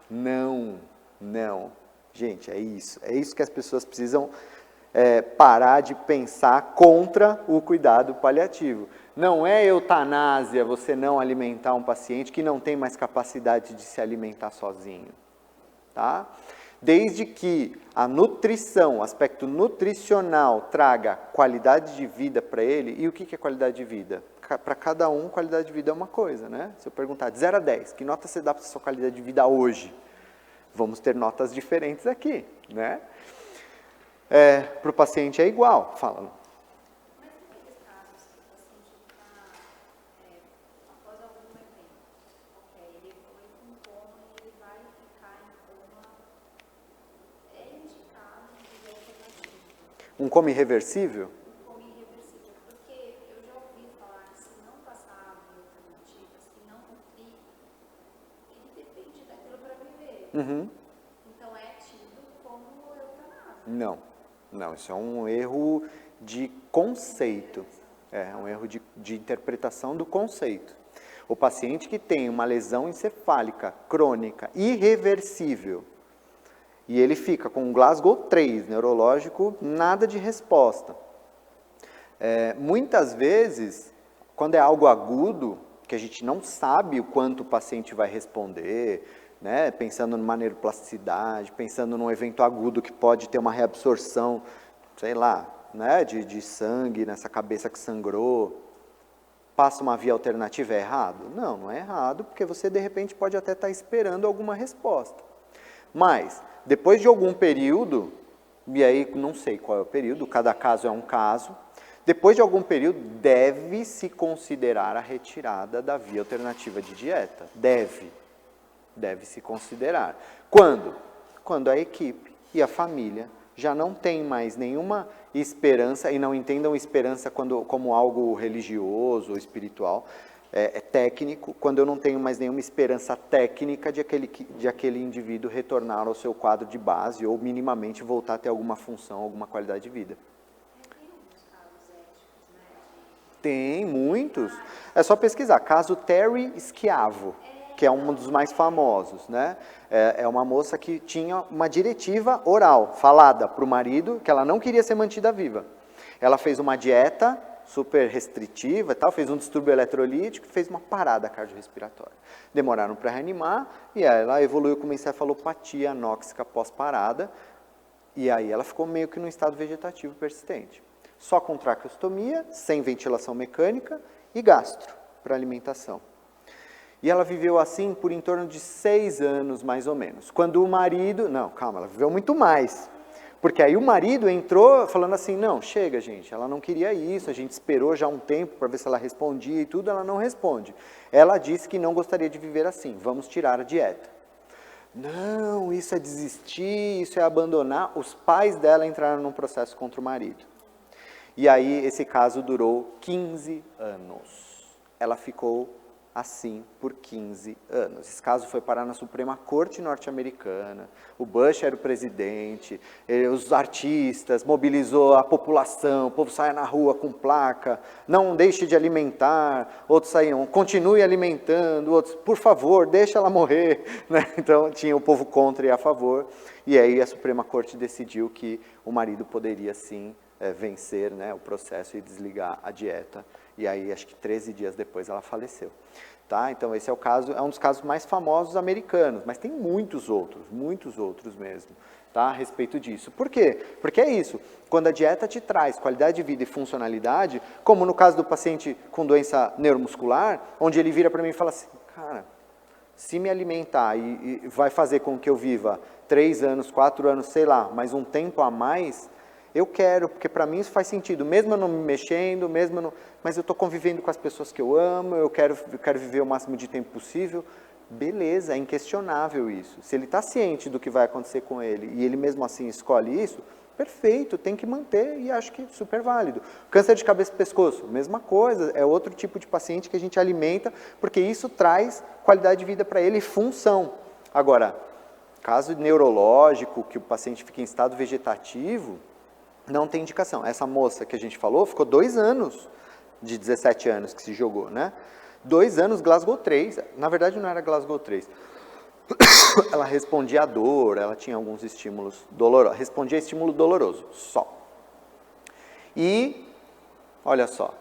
Não. Gente, é isso. É isso que as pessoas precisam parar de pensar contra o cuidado paliativo. Não é eutanásia você não alimentar um paciente que não tem mais capacidade de se alimentar sozinho. Tá? Desde que a nutrição, o aspecto nutricional traga qualidade de vida para ele, e o que é qualidade de vida? Para cada um, qualidade de vida é uma coisa, né? Se eu perguntar de 0 a 10, que nota você dá para a sua qualidade de vida hoje? Vamos ter notas diferentes aqui, né? Para o paciente é igual, fala. Mas naqueles casos que o paciente está, após algum evento, ele foi com coma e ele vai ficar em coma, é indicado de alternativa. Um coma irreversível? Um coma irreversível, porque eu já ouvi falar que se não passar de alternativa, se não cumprir, ele depende daquilo para viver. Então é tido como eutanásia. Não, isso é um erro de conceito, é um erro de interpretação do conceito. O paciente que tem uma lesão encefálica crônica, irreversível, e ele fica com um Glasgow 3, neurológico, nada de resposta. Muitas vezes, quando é algo agudo, que a gente não sabe o quanto o paciente vai responder, né, pensando numa neuroplasticidade, pensando num evento agudo que pode ter uma reabsorção, sei lá, né, de sangue nessa cabeça que sangrou, passa uma via alternativa, é errado? Não é errado, porque você de repente pode até estar esperando alguma resposta. Mas, depois de algum período, e aí não sei qual é o período, cada caso é um caso, Depois de algum período, deve-se considerar a retirada da via alternativa de dieta. Deve-se considerar. Quando? Quando a equipe e a família já não tem mais nenhuma esperança, e não entendam esperança como algo religioso ou espiritual, é técnico, quando eu não tenho mais nenhuma esperança técnica de aquele indivíduo retornar ao seu quadro de base ou minimamente voltar a ter alguma função, alguma qualidade de vida. Tem muitos. É só pesquisar. Caso Terry Schiavo, que é um dos mais famosos, né? É uma moça que tinha uma diretiva oral, falada para o marido, que ela não queria ser mantida viva. Ela fez uma dieta super restritiva e tal, fez um distúrbio eletrolítico, fez uma parada cardiorrespiratória. Demoraram para reanimar e ela evoluiu com uma encefalopatia anóxica pós-parada e aí ela ficou meio que num estado vegetativo persistente. Só com traqueostomia, sem ventilação mecânica e gastro para alimentação. E ela viveu assim por em torno de 6 anos, mais ou menos. Quando o marido... Não, calma, ela viveu muito mais. Porque aí o marido entrou falando assim, não, chega gente, ela não queria isso, a gente esperou já um tempo para ver se ela respondia e tudo, ela não responde. Ela disse que não gostaria de viver assim, vamos tirar a dieta. Não, isso é desistir, isso é abandonar. Os pais dela entraram num processo contra o marido. E aí esse caso durou 15 anos. Ela ficou assim por 15 anos. Esse caso foi parar na Suprema Corte norte-americana, o Bush era o presidente, os artistas, mobilizou a população, o povo saia na rua com placa, não deixe de alimentar, outros saíam, continue alimentando, outros, por favor, deixa ela morrer, né? Então tinha o povo contra e a favor, e aí a Suprema Corte decidiu que o marido poderia sim vencer, né, o processo e desligar a dieta. E aí, acho que 13 dias depois, ela faleceu. Tá? Então, esse é um dos casos mais famosos americanos, mas tem muitos outros mesmo, tá? A respeito disso. Por quê? Porque é isso, quando a dieta te traz qualidade de vida e funcionalidade, como no caso do paciente com doença neuromuscular, onde ele vira para mim e fala assim, cara, se me alimentar e vai fazer com que eu viva 3 anos, 4 anos, sei lá, mais um tempo a mais, eu quero, porque para mim isso faz sentido, mesmo eu não me mexendo, mas eu estou convivendo com as pessoas que eu amo, eu quero viver o máximo de tempo possível, beleza, é inquestionável isso. Se ele está ciente do que vai acontecer com ele e ele mesmo assim escolhe isso, perfeito, tem que manter e acho que super válido. Câncer de cabeça e pescoço, mesma coisa, é outro tipo de paciente que a gente alimenta, porque isso traz qualidade de vida para ele e função. Agora, caso neurológico, que o paciente fica em estado vegetativo, não tem indicação. Essa moça que a gente falou ficou 2 anos, de 17 anos que se jogou, né? 2 anos Glasgow 3, na verdade não era Glasgow 3. Ela respondia à dor, ela tinha alguns estímulos dolorosos, respondia a estímulo doloroso, só. E, olha só,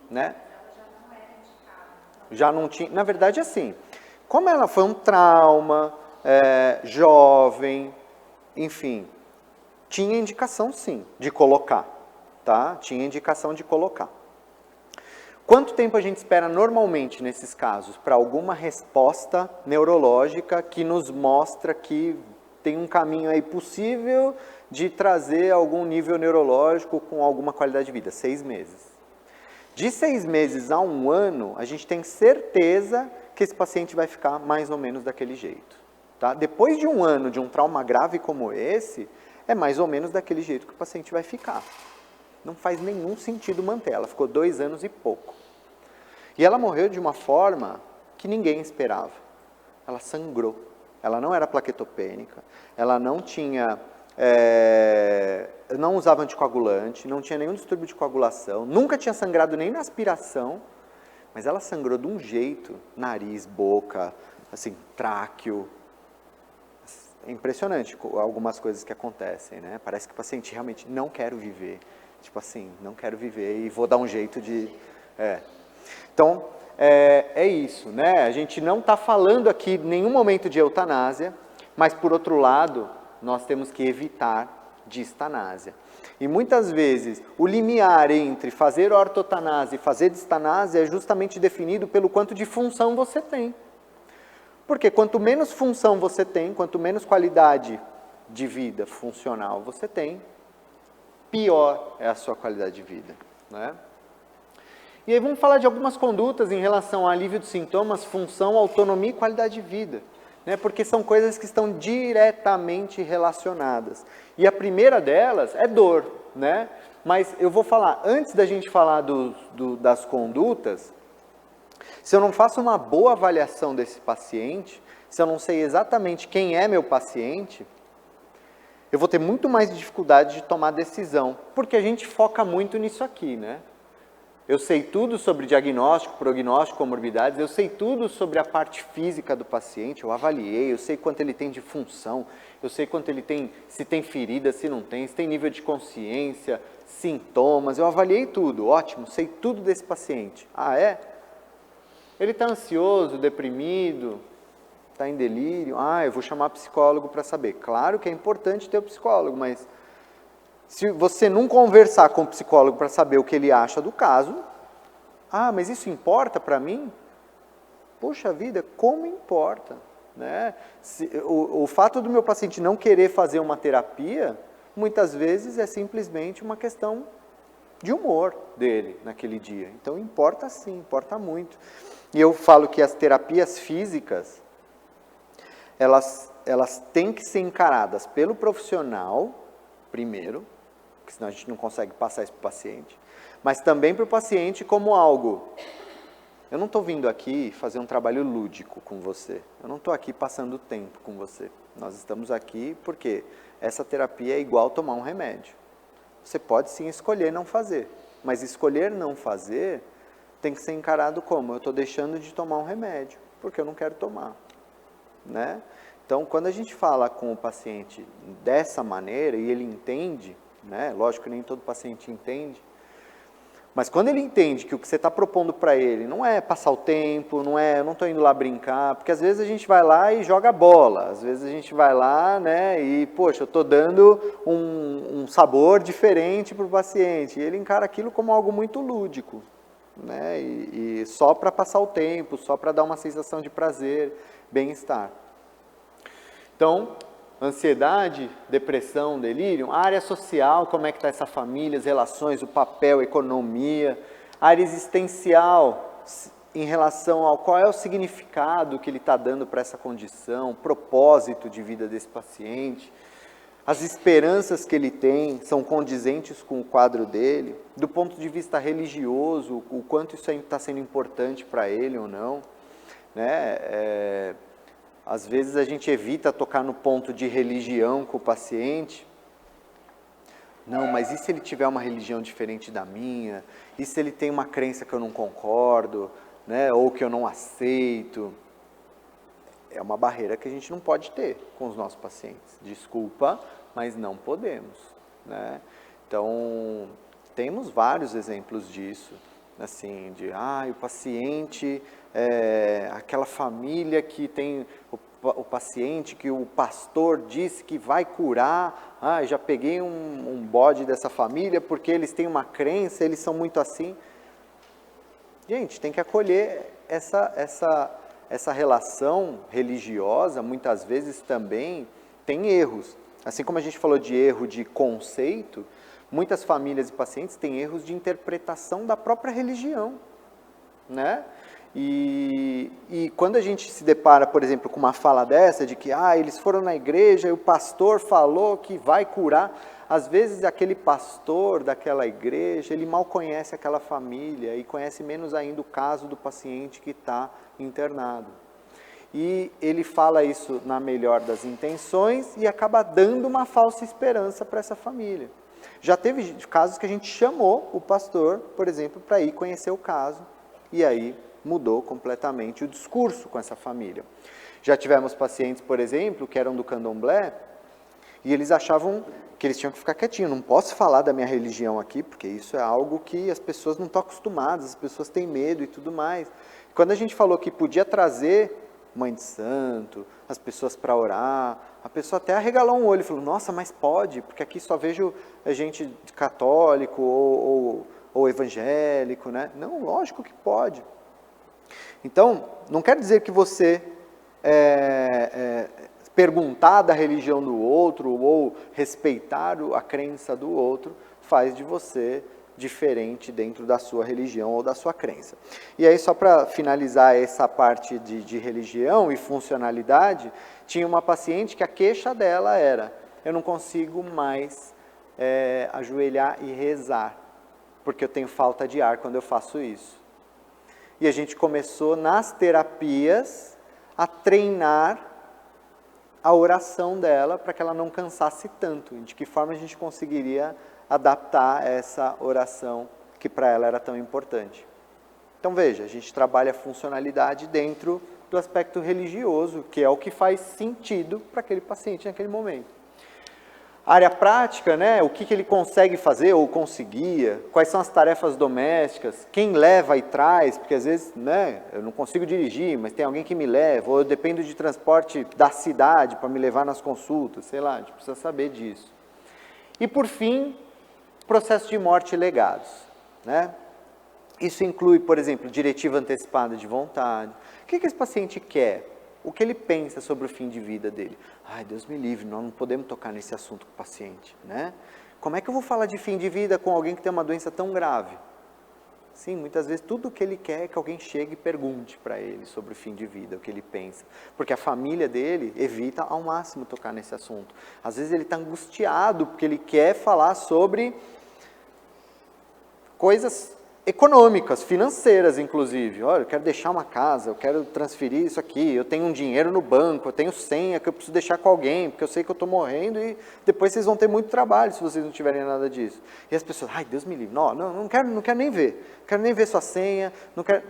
né? Já não tinha, na verdade assim, como ela foi um trauma, jovem, enfim, tinha indicação sim, de colocar, tá? Tinha indicação de colocar. Quanto tempo a gente espera normalmente nesses casos para alguma resposta neurológica que nos mostra que tem um caminho aí possível de trazer algum nível neurológico com alguma qualidade de vida? 6 meses. De 6 meses a 1 ano, a gente tem certeza que esse paciente vai ficar mais ou menos daquele jeito, tá? Depois de 1 ano de um trauma grave como esse, é mais ou menos daquele jeito que o paciente vai ficar. Não faz nenhum sentido manter. Ela ficou 2 anos e pouco. E ela morreu de uma forma que ninguém esperava. Ela sangrou. Ela não era plaquetopênica. Ela não tinha... não usava anticoagulante. Não tinha nenhum distúrbio de coagulação. Nunca tinha sangrado nem na aspiração. Mas ela sangrou de um jeito. Nariz, boca, assim, tráqueo. É impressionante algumas coisas que acontecem, né? Parece que o paciente realmente não quer viver. Tipo assim, não quero viver e vou dar um jeito de... Então, é isso, né? A gente não está falando aqui em nenhum momento de eutanásia, mas por outro lado, nós temos que evitar distanásia. E muitas vezes, o limiar entre fazer ortotanásia e fazer distanásia é justamente definido pelo quanto de função você tem. Porque quanto menos função você tem, quanto menos qualidade de vida funcional você tem, pior é a sua qualidade de vida, né? E aí vamos falar de algumas condutas em relação ao alívio dos sintomas, função, autonomia e qualidade de vida, né? Porque são coisas que estão diretamente relacionadas. E a primeira delas é dor, né? Mas eu vou falar, antes da gente falar das condutas, se eu não faço uma boa avaliação desse paciente, se eu não sei exatamente quem é meu paciente, eu vou ter muito mais dificuldade de tomar decisão, porque a gente foca muito nisso aqui, né? Eu sei tudo sobre diagnóstico, prognóstico, comorbidades, eu sei tudo sobre a parte física do paciente, eu avaliei, eu sei quanto ele tem de função, eu sei quanto ele tem, se tem ferida, se não tem, se tem nível de consciência, sintomas, eu avaliei tudo, ótimo, sei tudo desse paciente. Ah, é? Ele está ansioso, deprimido, está em delírio, eu vou chamar psicólogo para saber. Claro que é importante ter o psicólogo, mas se você não conversar com o psicólogo para saber o que ele acha do caso, mas isso importa para mim? Poxa vida, como importa, né? O fato do meu paciente não querer fazer uma terapia, muitas vezes é simplesmente uma questão de humor dele naquele dia. Então importa sim, importa muito. E eu falo que as terapias físicas, elas têm que ser encaradas pelo profissional, primeiro, porque senão a gente não consegue passar isso para o paciente, mas também para o paciente como algo. Eu não estou vindo aqui fazer um trabalho lúdico com você, eu não estou aqui passando tempo com você. Nós estamos aqui porque essa terapia é igual tomar um remédio. Você pode sim escolher não fazer, mas escolher não fazer tem que ser encarado como? Eu estou deixando de tomar um remédio, porque eu não quero tomar, né? Então, quando a gente fala com o paciente dessa maneira e ele entende, né? Lógico que nem todo paciente entende, mas quando ele entende que o que você está propondo para ele não é passar o tempo, não é, eu não estou indo lá brincar, porque às vezes a gente vai lá e joga bola, às vezes a gente vai lá, né, e poxa, eu estou dando um sabor diferente para o paciente, e ele encara aquilo como algo muito lúdico, né, e só para passar o tempo, só para dar uma sensação de prazer, bem-estar. Então, ansiedade, depressão, delírio, área social, como é que está essa família, as relações, o papel, a economia, área existencial, em relação ao qual é o significado que ele está dando para essa condição, propósito de vida desse paciente, as esperanças que ele tem são condizentes com o quadro dele, do ponto de vista religioso, o quanto isso está sendo importante para ele ou não, né? Às vezes a gente evita tocar no ponto de religião com o paciente. Não, mas e se ele tiver uma religião diferente da minha? E se ele tem uma crença que eu não concordo, né? Ou que eu não aceito? É uma barreira que a gente não pode ter com os nossos pacientes. Desculpa, mas não podemos, né? Então, temos vários exemplos disso. Assim, o paciente, aquela família que tem o paciente que o pastor disse que vai curar, já peguei um bode dessa família porque eles têm uma crença, eles são muito assim. Gente, tem que acolher essa relação religiosa, muitas vezes também tem erros. Assim como a gente falou de erro de conceito, muitas famílias e pacientes têm erros de interpretação da própria religião, né? E quando a gente se depara, por exemplo, com uma fala dessa, de que eles foram na igreja e o pastor falou que vai curar, às vezes aquele pastor daquela igreja, ele mal conhece aquela família e conhece menos ainda o caso do paciente que está internado. E ele fala isso na melhor das intenções e acaba dando uma falsa esperança para essa família. Já teve casos que a gente chamou o pastor, por exemplo, para ir conhecer o caso, e aí mudou completamente o discurso com essa família. Já tivemos pacientes, por exemplo, que eram do candomblé, e eles achavam que eles tinham que ficar quietinhos. Não posso falar da minha religião aqui, porque isso é algo que as pessoas não estão acostumadas, as pessoas têm medo e tudo mais. Quando a gente falou que podia trazer mãe de santo, as pessoas para orar, a pessoa até arregalou um olho e falou, nossa, mas pode, porque aqui só vejo gente católico ou evangélico, né? Não, lógico que pode. Então, não quer dizer que você perguntar da religião do outro ou respeitar a crença do outro faz de você diferente dentro da sua religião ou da sua crença. E aí, só para finalizar essa parte de religião e funcionalidade, tinha uma paciente que a queixa dela era: eu não consigo mais ajoelhar e rezar, porque eu tenho falta de ar quando eu faço isso. E a gente começou nas terapias a treinar a oração dela para que ela não cansasse tanto. De que forma a gente conseguiria adaptar essa oração que para ela era tão importante. Então veja, a gente trabalha a funcionalidade dentro do aspecto religioso, que é o que faz sentido para aquele paciente naquele momento. A área prática, né, o que ele consegue fazer ou conseguia, quais são as tarefas domésticas, quem leva e traz, porque às vezes, né, eu não consigo dirigir, mas tem alguém que me leva, ou eu dependo de transporte da cidade para me levar nas consultas, sei lá, a gente precisa saber disso. E por fim, processo de morte e legados, né? Isso inclui, por exemplo, diretiva antecipada de vontade. O que esse paciente quer? O que ele pensa sobre o fim de vida dele? Ai, Deus me livre, nós não podemos tocar nesse assunto com o paciente, né? Como é que eu vou falar de fim de vida com alguém que tem uma doença tão grave? Sim, muitas vezes tudo o que ele quer é que alguém chegue e pergunte para ele sobre o fim de vida, o que ele pensa. Porque a família dele evita ao máximo tocar nesse assunto. Às vezes ele está angustiado porque ele quer falar sobre coisas econômicas, financeiras inclusive. Olha, eu quero deixar uma casa, eu quero transferir isso aqui, eu tenho um dinheiro no banco, eu tenho senha que eu preciso deixar com alguém, porque eu sei que eu estou morrendo e depois vocês vão ter muito trabalho se vocês não tiverem nada disso. E as pessoas, ai, Deus me livre, não quero nem ver, não quero nem ver sua senha, não quero...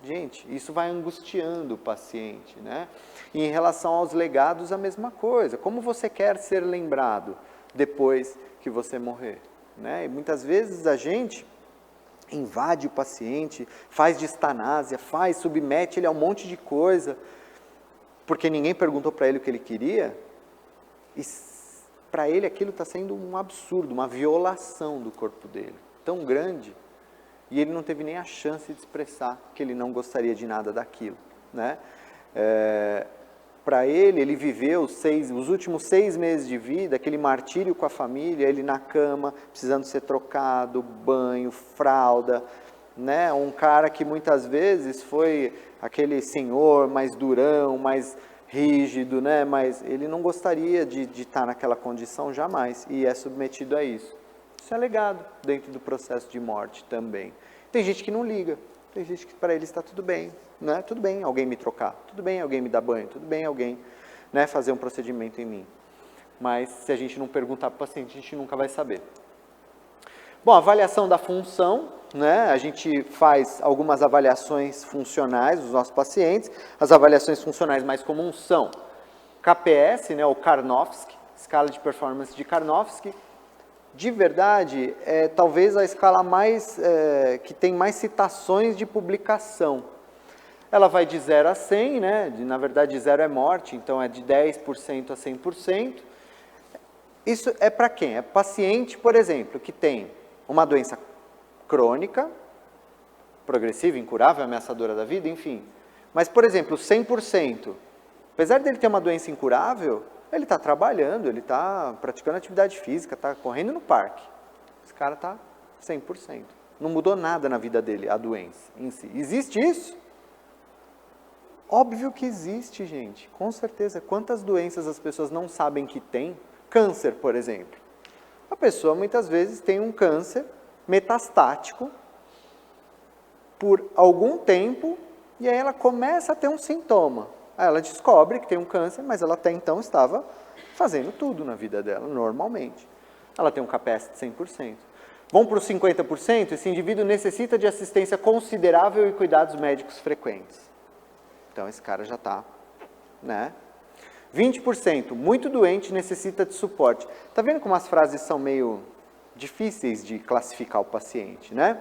Gente, isso vai angustiando o paciente, né? E em relação aos legados, a mesma coisa. Como você quer ser lembrado depois que você morrer, né? E muitas vezes a gente invade o paciente, faz distanásia, submete ele a um monte de coisa, porque ninguém perguntou para ele o que ele queria, e para ele aquilo está sendo um absurdo, uma violação do corpo dele, tão grande, e ele não teve nem a chance de expressar que ele não gostaria de nada daquilo, né? Para ele viveu os últimos 6 meses de vida, aquele martírio com a família, ele na cama, precisando ser trocado, banho, fralda, né? Um cara que muitas vezes foi aquele senhor mais durão, mais rígido, né? Mas ele não gostaria de estar naquela condição jamais, e é submetido a isso. Isso é legado dentro do processo de morte também. Tem gente que não liga, tem gente que para ele está tudo bem, né? Tudo bem alguém me trocar, tudo bem alguém me dar banho, tudo bem alguém, né, fazer um procedimento em mim. Mas se a gente não perguntar para o paciente, a gente nunca vai saber. Bom, avaliação da função, né? A gente faz algumas avaliações funcionais dos nossos pacientes. As avaliações funcionais mais comuns são KPS, né, ou Karnofsky, escala de performance de Karnofsky. De verdade, é talvez a escala mais, que tem mais citações de publicação. Ela vai de 0 a 100, né? Na verdade, 0 é morte, então é de 10% a 100%. Isso é para quem? É paciente, por exemplo, que tem uma doença crônica, progressiva, incurável, ameaçadora da vida, enfim. Mas, por exemplo, 100%, apesar dele ter uma doença incurável, ele está trabalhando, ele está praticando atividade física, está correndo no parque. Esse cara está 100%. Não mudou nada na vida dele, a doença em si. Existe isso? Óbvio que existe, gente. Com certeza. Quantas doenças as pessoas não sabem que têm? Câncer, por exemplo. A pessoa muitas vezes tem um câncer metastático por algum tempo e aí ela começa a ter um sintoma. Aí ela descobre que tem um câncer, mas ela até então estava fazendo tudo na vida dela, normalmente. Ela tem um KPS de 100%. Vamos para os 50%? Esse indivíduo necessita de assistência considerável e cuidados médicos frequentes. Então, esse cara já está, né? 20%, muito doente, necessita de suporte. Está vendo como as frases são meio difíceis de classificar o paciente, né?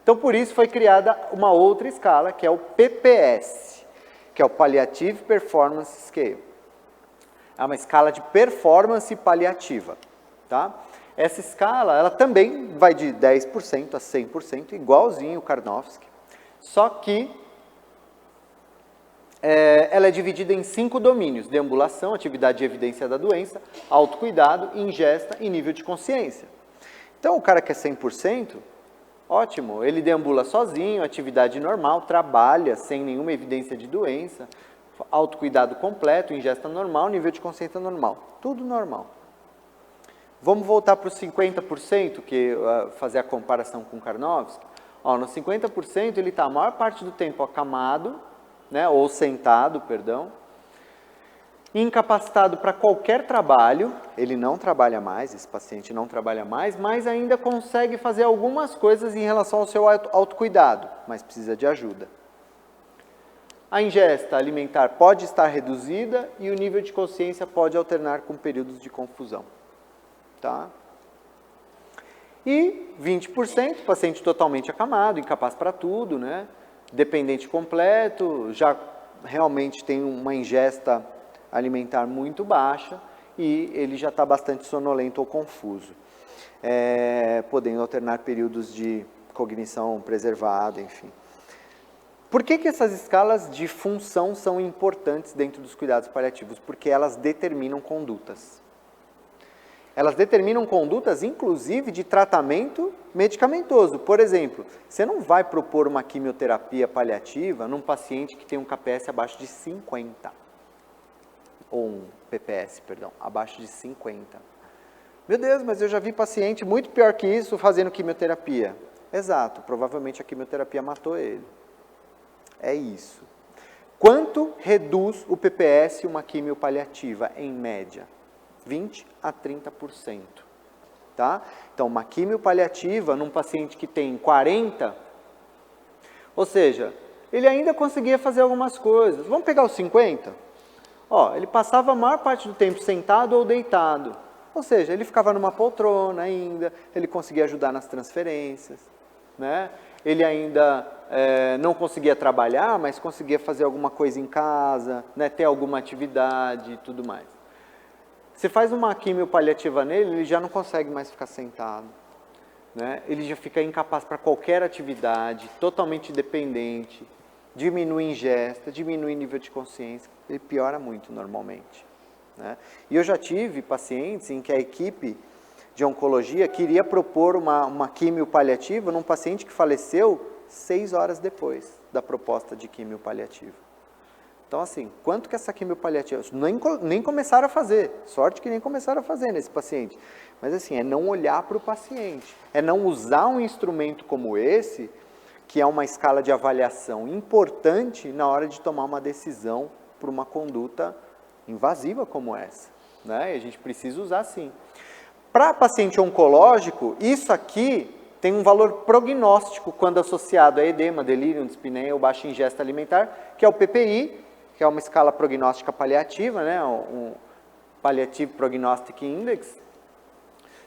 Então, por isso foi criada uma outra escala, que é o PPS. Que é o Palliative Performance Scale. É uma escala de performance paliativa, tá? Essa escala, ela também vai de 10% a 100%, igualzinho o Karnofsky, só que ela é dividida em 5 domínios: deambulação, atividade de evidência da doença, autocuidado, ingesta e nível de consciência. Então, o cara que é 100%, ótimo, ele deambula sozinho, atividade normal, trabalha sem nenhuma evidência de doença, autocuidado completo, ingesta normal, nível de consciência normal, tudo normal. Vamos voltar para os 50%, que fazer a comparação com o Karnofsky. No 50% ele está a maior parte do tempo acamado, né, ou sentado, perdão, incapacitado para qualquer trabalho, ele não trabalha mais, esse paciente não trabalha mais, mas ainda consegue fazer algumas coisas em relação ao seu autocuidado, mas precisa de ajuda. A ingesta alimentar pode estar reduzida e o nível de consciência pode alternar com períodos de confusão. Tá? E 20%, paciente totalmente acamado, incapaz para tudo, né? Dependente completo, já realmente tem uma ingesta alimentar muito baixa e ele já está bastante sonolento ou confuso, podendo alternar períodos de cognição preservada, enfim. Por que essas escalas de função são importantes dentro dos cuidados paliativos? Porque elas determinam condutas. Elas determinam condutas, inclusive, de tratamento medicamentoso. Por exemplo, você não vai propor uma quimioterapia paliativa num paciente que tem um KPS abaixo de 50. Ou um PPS, perdão, abaixo de 50. Meu Deus, mas eu já vi paciente muito pior que isso fazendo quimioterapia. Exato, provavelmente a quimioterapia matou ele. É isso. Quanto reduz o PPS uma quimio paliativa, em média? 20 a 30%. Tá? Então, uma quimio paliativa num paciente que tem 40, ou seja, ele ainda conseguia fazer algumas coisas. Vamos pegar os 50? Ele passava a maior parte do tempo sentado ou deitado. Ou seja, ele ficava numa poltrona ainda, ele conseguia ajudar nas transferências, né? Ele ainda não conseguia trabalhar, mas conseguia fazer alguma coisa em casa, né? Ter alguma atividade e tudo mais. Você faz uma quimio paliativa nele, ele já não consegue mais ficar sentado, né? Ele já fica incapaz para qualquer atividade, totalmente dependente, diminui ingesta, diminui nível de consciência, ele piora muito normalmente, né? E eu já tive pacientes em que a equipe de oncologia queria propor uma quimio paliativa num paciente que faleceu 6 horas depois da proposta de quimio paliativa. Então, assim, quanto que essa quimio paliativa... Nem começaram a fazer, sorte que nem começaram a fazer nesse paciente. Mas, assim, é não olhar para o paciente, é não usar um instrumento como esse, que é uma escala de avaliação importante na hora de tomar uma decisão por uma conduta invasiva como essa, né? E a gente precisa usar sim. Para paciente oncológico, isso aqui tem um valor prognóstico quando associado a edema, delírio, dispneia ou baixa ingesta alimentar, que é o PPI, que é uma escala prognóstica paliativa, né? Um Palliative Prognostic Index.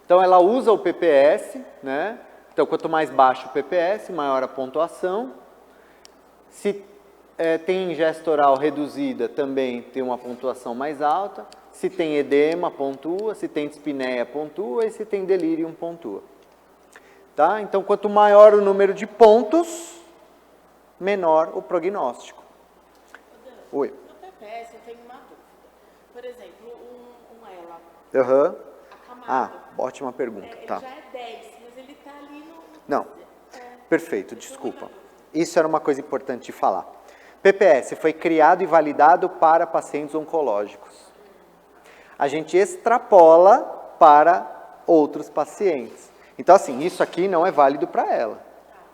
Então, ela usa o PPS, né? Então, quanto mais baixo o PPS, maior a pontuação. Se tem ingesta oral reduzida, também tem uma pontuação mais alta. Se tem edema, pontua. Se tem dispneia, pontua. E se tem delírio, pontua. Tá? Então, quanto maior o número de pontos, menor o prognóstico. Oi. No PPS, eu tenho uma dúvida. Por exemplo, um ELA. Aham. Acamado. Ótima pergunta. Ele Tá. já é 10, mas ele está ali no... Não. Perfeito, desculpa. Isso era uma coisa importante de falar. PPS foi criado e validado para pacientes oncológicos. A gente extrapola para outros pacientes. Então, assim, isso aqui não é válido para ela.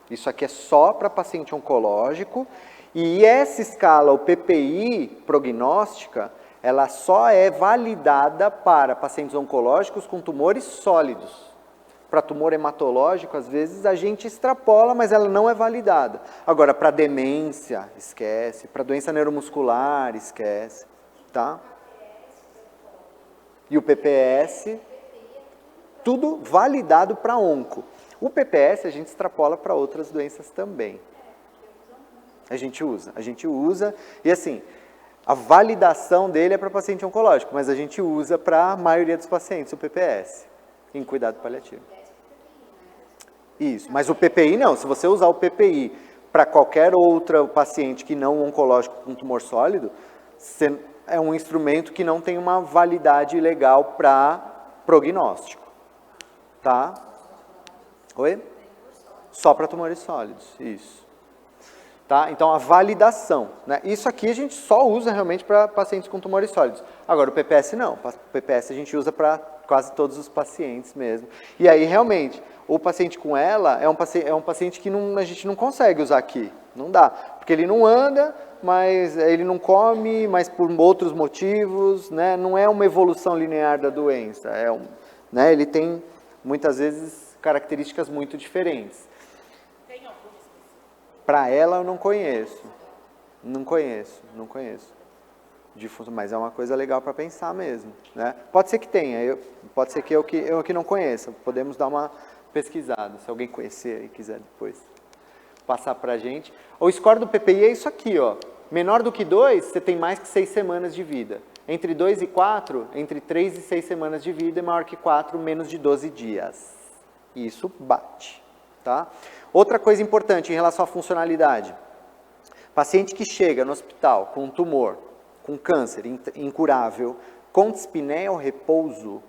Isso aqui é só para paciente oncológico. E essa escala, o PPI prognóstica, ela só é validada para pacientes oncológicos com tumores sólidos. Para tumor hematológico, às vezes, a gente extrapola, mas ela não é validada. Agora, para demência, esquece. Para doença neuromuscular, esquece. Tá? E o PPS, tudo validado para onco. O PPS a gente extrapola para outras doenças também. A gente usa, e assim, a validação dele é para paciente oncológico, mas a gente usa para a maioria dos pacientes, o PPS, em cuidado paliativo. Isso, mas o PPI não, se você usar o PPI para qualquer outro paciente que não oncológico com tumor sólido, é um instrumento que não tem uma validade legal para prognóstico, tá? Oi? Só para tumores sólidos, isso. Tá? Então, a validação, né? Isso aqui a gente só usa realmente para pacientes com tumores sólidos. Agora, o PPS não. O PPS a gente usa para quase todos os pacientes mesmo. E aí, realmente, o paciente com ela é um paciente que a gente não consegue usar aqui. Não dá. Porque ele não anda, mas ele não come, mas por outros motivos, né? Não é uma evolução linear da doença. Né? Ele tem, muitas vezes, características muito diferentes. Para ela eu não conheço. Não conheço. Mas é uma coisa legal para pensar mesmo, né? Pode ser que tenha, pode ser que eu que não conheça. Podemos dar uma pesquisada, se alguém conhecer e quiser depois passar para a gente. O score do PPI é isso aqui, ó. Menor do que 2, você tem mais que 6 semanas de vida. Entre 2 e 4, entre 3 e 6 semanas de vida, e maior que 4, menos de 12 dias. Isso bate, tá? Outra coisa importante em relação à funcionalidade. Paciente que chega no hospital com um tumor, com câncer incurável, com dispneia ou repouso,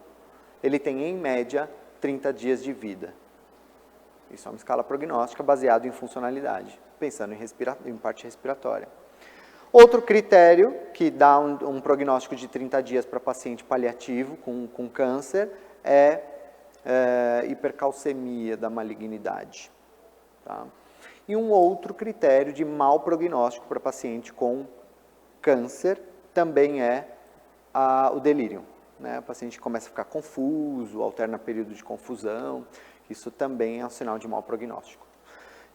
ele tem, em média, 30 dias de vida. Isso é uma escala prognóstica baseada em funcionalidade, pensando em parte respiratória. Outro critério que dá um prognóstico de 30 dias para paciente paliativo com câncer é hipercalcemia da malignidade. Tá? E um outro critério de mau prognóstico para paciente com câncer também é o delírio. Né? O paciente começa a ficar confuso, alterna período de confusão, isso também é um sinal de mau prognóstico.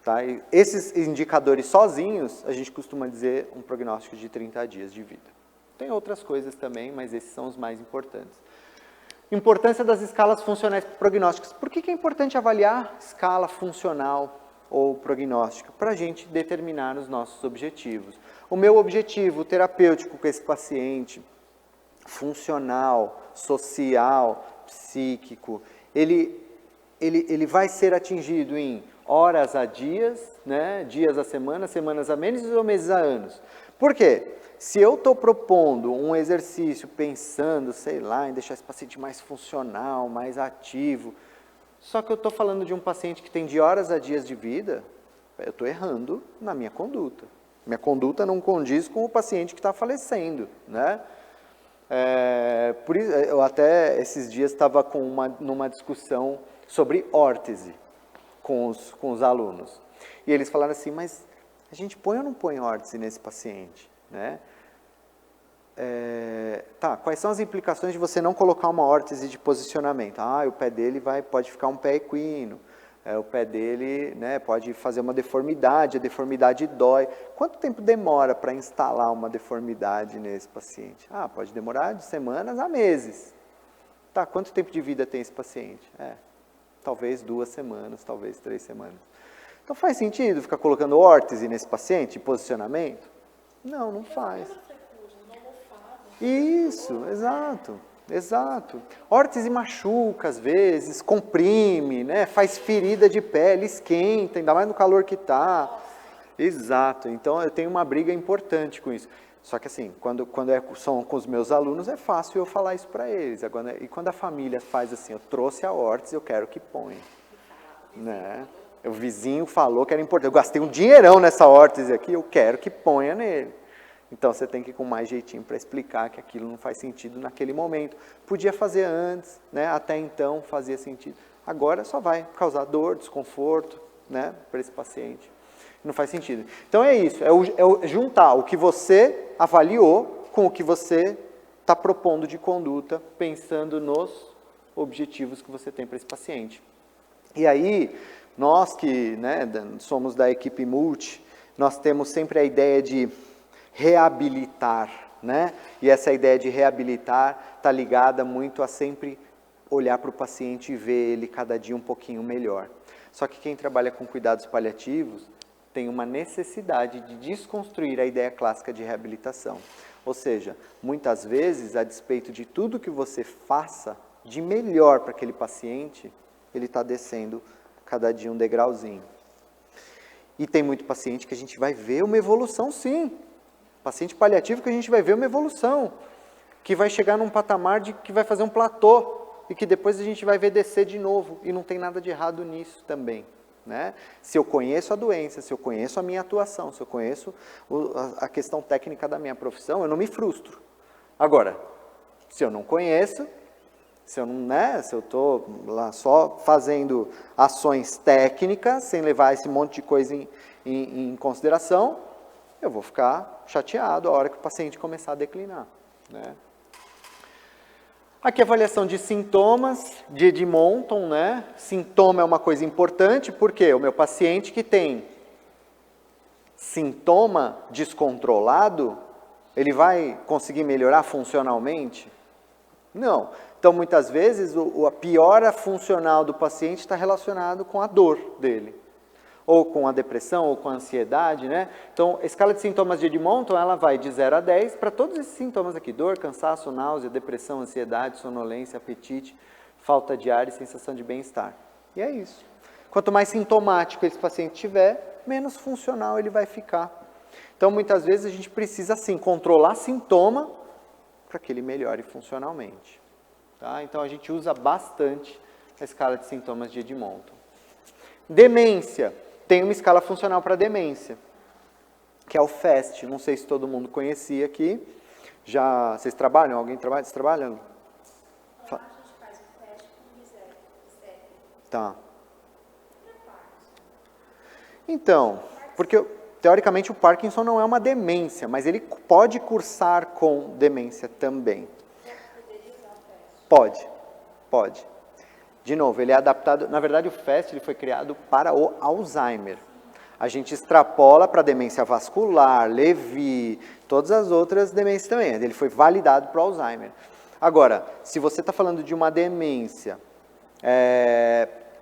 Tá? E esses indicadores sozinhos, a gente costuma dizer um prognóstico de 30 dias de vida. Tem outras coisas também, mas esses são os mais importantes. Importância das escalas funcionais prognósticas. Por que é importante avaliar escala funcional ou prognóstica? Para a gente determinar os nossos objetivos. O meu objetivo terapêutico com esse paciente, funcional, social, psíquico, ele vai ser atingido em horas a dias, né? Dias a semana, semanas a meses ou meses a anos. Por quê? Se eu estou propondo um exercício pensando, sei lá, em deixar esse paciente mais funcional, mais ativo, só que eu estou falando de um paciente que tem de horas a dias de vida, eu estou errando na minha conduta. Minha conduta não condiz com o paciente que está falecendo, né? Por isso, eu até esses dias estava numa discussão sobre órtese com os alunos. E eles falaram assim, mas a gente põe ou não põe órtese nesse paciente? Né? Quais são as implicações de você não colocar uma órtese de posicionamento? O pé dele pode ficar um pé equino, o pé dele, né, pode fazer uma deformidade, a deformidade dói. Quanto tempo demora para instalar uma deformidade nesse paciente? Pode demorar de semanas a meses. Quanto tempo de vida tem esse paciente? Talvez 2 semanas, talvez 3 semanas. Então faz sentido ficar colocando órtese nesse paciente, posicionamento? Não faz. Isso, exato. Órtese machuca às vezes, comprime, né? Faz ferida de pele, esquenta, ainda mais no calor que está. Exato, então eu tenho uma briga importante com isso. Só que assim, quando são com os meus alunos, é fácil eu falar isso para eles. Agora, e quando a família faz assim, eu trouxe a órtese, eu quero que ponha. Né? O vizinho falou que era importante, eu gastei um dinheirão nessa órtese aqui, eu quero que ponha nele. Então você tem que ir com mais jeitinho para explicar que aquilo não faz sentido naquele momento. Podia fazer antes, né? Até então fazia sentido. Agora só vai causar dor, desconforto, né? Para esse paciente. Não faz sentido. Então é isso, é juntar o que você avaliou com o que você está propondo de conduta, pensando nos objetivos que você tem para esse paciente. E aí, nós que, né, somos da equipe Multi, nós temos sempre a ideia de reabilitar, né? E essa ideia de reabilitar está ligada muito a sempre olhar para o paciente e ver ele cada dia um pouquinho melhor. Só que quem trabalha com cuidados paliativos tem uma necessidade de desconstruir a ideia clássica de reabilitação. Ou seja, muitas vezes, a despeito de tudo que você faça de melhor para aquele paciente, ele está descendo cada dia um degrauzinho. E tem muito paciente que a gente vai ver uma evolução, sim. Paciente paliativo que a gente vai ver uma evolução, que vai chegar num patamar que vai fazer um platô. e que depois a gente vai ver descer de novo, e não tem nada de errado nisso também. Né? Se eu conheço a doença, se eu conheço a minha atuação, se eu conheço a questão técnica da minha profissão, eu não me frustro. Agora, se eu não conheço, se eu estou lá só fazendo ações técnicas, sem levar esse monte de coisa em consideração, eu vou ficar chateado a hora que o paciente começar a declinar. Né? Aqui a avaliação de sintomas de Edmonton, né? Sintoma é uma coisa importante, porque o meu paciente que tem sintoma descontrolado, ele vai conseguir melhorar funcionalmente? Não. Então, muitas vezes, a piora funcional do paciente está relacionado com a dor dele, ou com a depressão, ou com a ansiedade, né? Então, a escala de sintomas de Edmonton, ela vai de 0 a 10 para todos esses sintomas aqui, dor, cansaço, náusea, depressão, ansiedade, sonolência, apetite, falta de ar e sensação de bem-estar. E é isso. Quanto mais sintomático esse paciente tiver, menos funcional ele vai ficar. Então, muitas vezes, a gente precisa, sim, controlar sintoma para que ele melhore funcionalmente. Tá? Então, a gente usa bastante a escala de sintomas de Edmonton. Demência. Tem uma escala funcional para demência, que é o FAST. Não sei se todo mundo conhecia aqui. Já, vocês trabalham? Alguém trabalha? Vocês trabalham? A gente faz o FAST com miséria. Tá. Então, porque teoricamente o Parkinson não é uma demência, mas ele pode cursar com demência também. Pode. De novo, ele é adaptado, na verdade o FAST ele foi criado para o Alzheimer. A gente extrapola para demência vascular, Lewy, todas as outras demências também. Ele foi validado para o Alzheimer. Agora, se você está falando de uma demência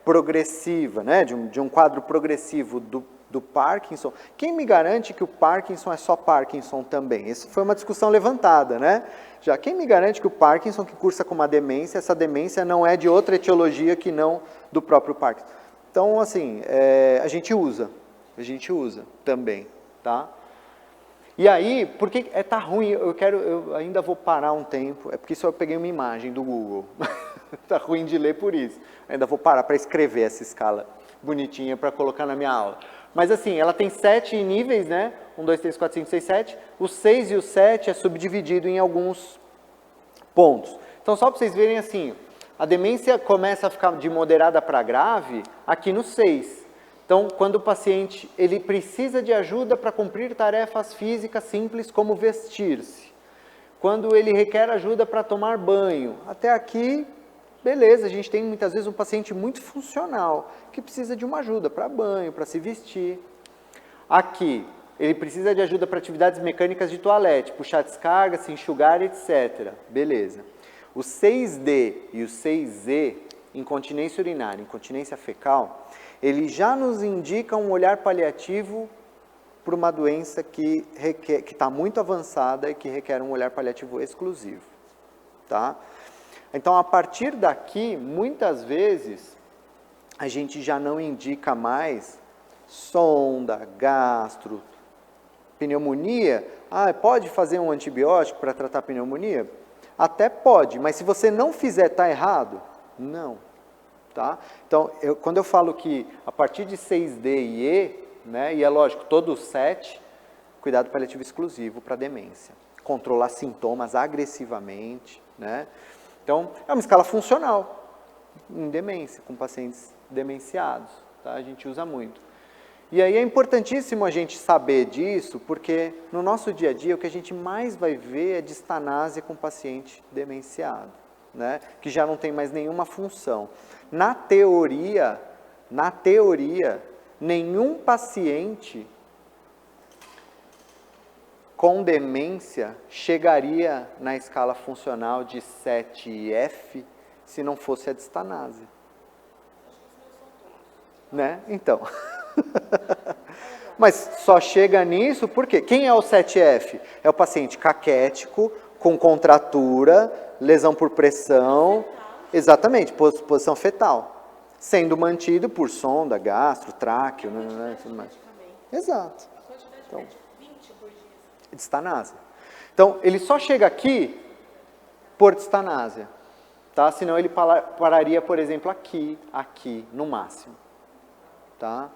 progressiva, né, de um quadro progressivo do Parkinson, quem me garante que o Parkinson é só Parkinson também? Essa foi uma discussão levantada, né? Já quem me garante que o Parkinson que cursa com uma demência, essa demência não é de outra etiologia que não do próprio Parkinson? Então, assim, a gente usa também, tá? E aí, porque tá ruim, eu ainda vou parar um tempo, é porque só eu peguei uma imagem do Google, tá ruim de ler por isso, ainda vou parar para escrever essa escala bonitinha para colocar na minha aula. Mas assim, ela tem 7 níveis, né? 1, 2, 3, 4, 5, 6, 7. O 6 e o 7 é subdividido em alguns pontos. Então, só para vocês verem assim, a demência começa a ficar de moderada para grave aqui no 6. Então, quando o paciente ele precisa de ajuda para cumprir tarefas físicas simples como vestir-se. Quando ele requer ajuda para tomar banho. Até aqui, beleza, a gente tem muitas vezes um paciente muito funcional, que precisa de uma ajuda para banho, para se vestir. Aqui, ele precisa de ajuda para atividades mecânicas de toalete, puxar descarga, se enxugar, etc. Beleza. O 6D e o 6E, incontinência urinária, incontinência fecal, ele já nos indica um olhar paliativo para uma doença que está muito avançada e que requer um olhar paliativo exclusivo. Tá? Então, a partir daqui, muitas vezes, a gente já não indica mais sonda, gastro, pneumonia. Pode fazer um antibiótico para tratar a pneumonia? Até pode, mas se você não fizer, está errado? Não. Tá? Então, quando eu falo que a partir de 6D e E, né, e é lógico, todo o 7, cuidado paliativo exclusivo para demência. Controlar sintomas agressivamente, né? Então, é uma escala funcional em demência, com pacientes demenciados, tá? A gente usa muito. E aí é importantíssimo a gente saber disso, porque no nosso dia a dia o que a gente mais vai ver é distanásia com paciente demenciado, né? Que já não tem mais nenhuma função. Na teoria, nenhum paciente com demência chegaria na escala funcional de 7F se não fosse a distanásia. Né? Então. Mas só chega nisso porque quem é o 7F? É o paciente caquético, com contratura, lesão por pressão, exatamente, posição fetal, sendo mantido por sonda, gastro, tráqueo, né, tudo mais. Exato. Então, distanásia. Então, ele só chega aqui por distanásia. tá? Senão ele pararia, por exemplo, aqui, no máximo, tá?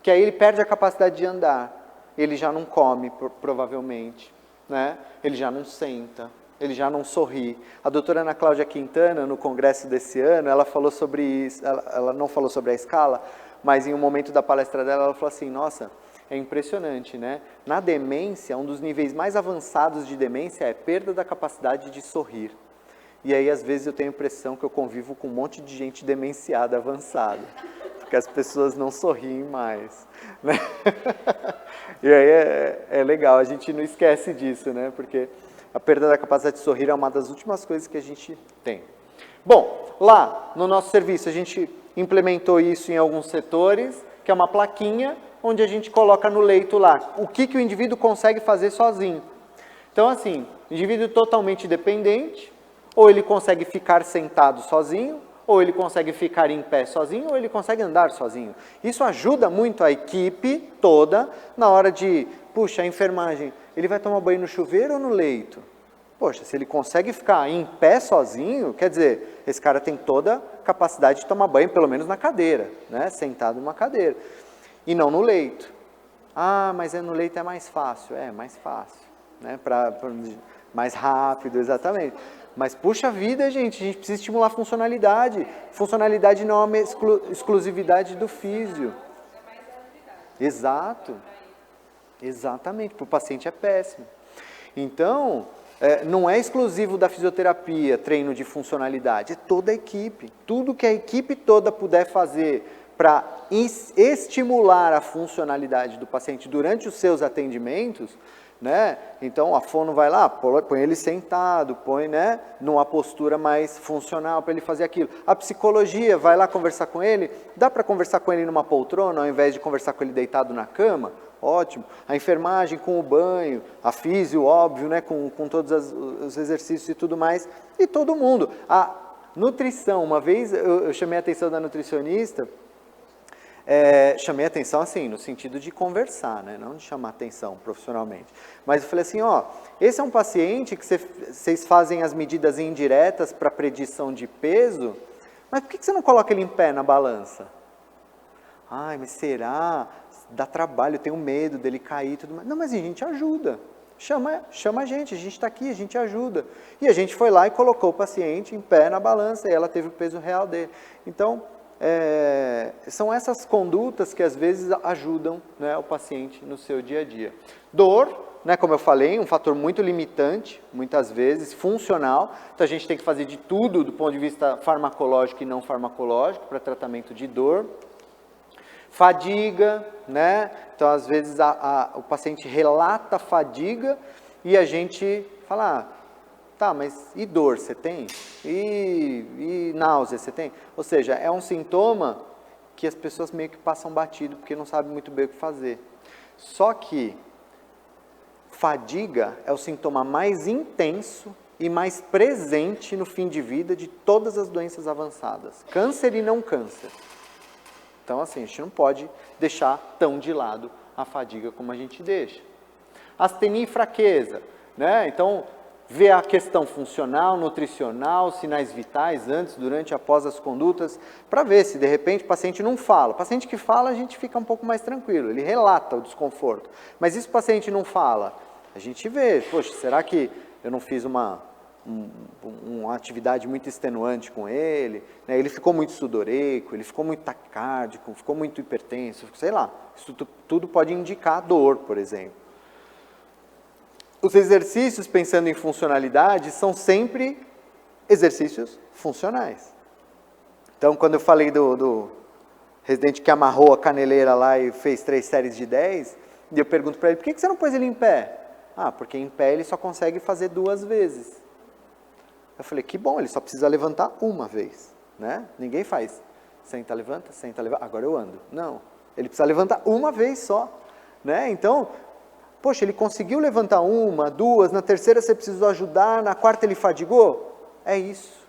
Que aí ele perde a capacidade de andar, ele já não come, provavelmente, né? Ele já não senta, ele já não sorri. A doutora Ana Cláudia Quintana, no congresso desse ano, ela falou sobre isso, ela não falou sobre a escala, mas em um momento da palestra dela, ela falou assim, nossa, é impressionante, né? Na demência, um dos níveis mais avançados de demência é perda da capacidade de sorrir. E aí, às vezes, eu tenho a impressão que eu convivo com um monte de gente demenciada, avançada, porque as pessoas não sorriem mais, né? E aí é legal, a gente não esquece disso, né? Porque a perda da capacidade de sorrir é uma das últimas coisas que a gente tem. Bom, lá no nosso serviço, a gente implementou isso em alguns setores, que é uma plaquinha, onde a gente coloca no leito lá, o que o indivíduo consegue fazer sozinho. Então, assim, indivíduo totalmente dependente, ou ele consegue ficar sentado sozinho, ou ele consegue ficar em pé sozinho, ou ele consegue andar sozinho. Isso ajuda muito a equipe toda na hora de, puxa, a enfermagem, ele vai tomar banho no chuveiro ou no leito? Poxa, se ele consegue ficar em pé sozinho, quer dizer, esse cara tem toda a capacidade de tomar banho, pelo menos na cadeira, né? Sentado numa cadeira. E não no leito. Ah, mas no leito é mais fácil. É, mais fácil, né? Mais rápido, exatamente. Mas, puxa vida, gente, a gente precisa estimular a funcionalidade. Funcionalidade não é uma exclusividade do físio. Exato. Exatamente, para o paciente é péssimo. Então, não é exclusivo da fisioterapia, treino de funcionalidade, é toda a equipe. Tudo que a equipe toda puder fazer para estimular a funcionalidade do paciente durante os seus atendimentos, né? Então a fono vai lá, põe ele sentado, põe, né, numa postura mais funcional para ele fazer aquilo. A psicologia vai lá conversar com ele, dá para conversar com ele numa poltrona ao invés de conversar com ele deitado na cama? Ótimo. A enfermagem com o banho, a físio, óbvio, né, com todos os exercícios e tudo mais, e todo mundo. A nutrição, uma vez eu chamei a atenção da nutricionista, chamei a atenção assim, no sentido de conversar, né? Não de chamar atenção profissionalmente. Mas eu falei assim, ó, esse é um paciente que vocês fazem as medidas indiretas para predição de peso, mas por que você não coloca ele em pé na balança? Ai, mas será? Dá trabalho, eu tenho medo dele cair e tudo mais. Não, mas a gente ajuda. Chama a gente está aqui, a gente ajuda. E a gente foi lá e colocou o paciente em pé na balança e ela teve o peso real dele. Então, são essas condutas que às vezes ajudam, né, o paciente no seu dia a dia. Dor, né, como eu falei, um fator muito limitante, muitas vezes, funcional. Então a gente tem que fazer de tudo do ponto de vista farmacológico e não farmacológico para tratamento de dor. Fadiga, né? Então às vezes o paciente relata fadiga e a gente fala, tá, mas e dor você tem? E náusea você tem? Ou seja, é um sintoma que as pessoas meio que passam batido porque não sabem muito bem o que fazer. Só que fadiga é o sintoma mais intenso e mais presente no fim de vida de todas as doenças avançadas. Câncer e não câncer. Então, assim, a gente não pode deixar tão de lado a fadiga como a gente deixa. Astenia e fraqueza, né? Então, ver a questão funcional, nutricional, sinais vitais, antes, durante, após as condutas, para ver se, de repente, o paciente não fala. O paciente que fala, a gente fica um pouco mais tranquilo, ele relata o desconforto. Mas e se o paciente não fala? A gente vê, poxa, será que eu não fiz uma atividade muito extenuante com ele, né? Ele ficou muito sudoreico, ele ficou muito taquicárdico, ficou muito hipertenso, sei lá. Isso tudo pode indicar dor, por exemplo. Os exercícios, pensando em funcionalidade, são sempre exercícios funcionais. Então, quando eu falei do residente que amarrou a caneleira lá e fez 3 séries de 10, e eu pergunto para ele, por que você não pôs ele em pé? Ah, porque em pé ele só consegue fazer 2 vezes. Eu falei, que bom, ele só precisa levantar uma vez, né? Ninguém faz, senta, levanta, agora eu ando. Não, ele precisa levantar uma vez só, né? Então, poxa, ele conseguiu levantar 1, 2, na terceira você precisou ajudar, na quarta ele fadigou? É isso,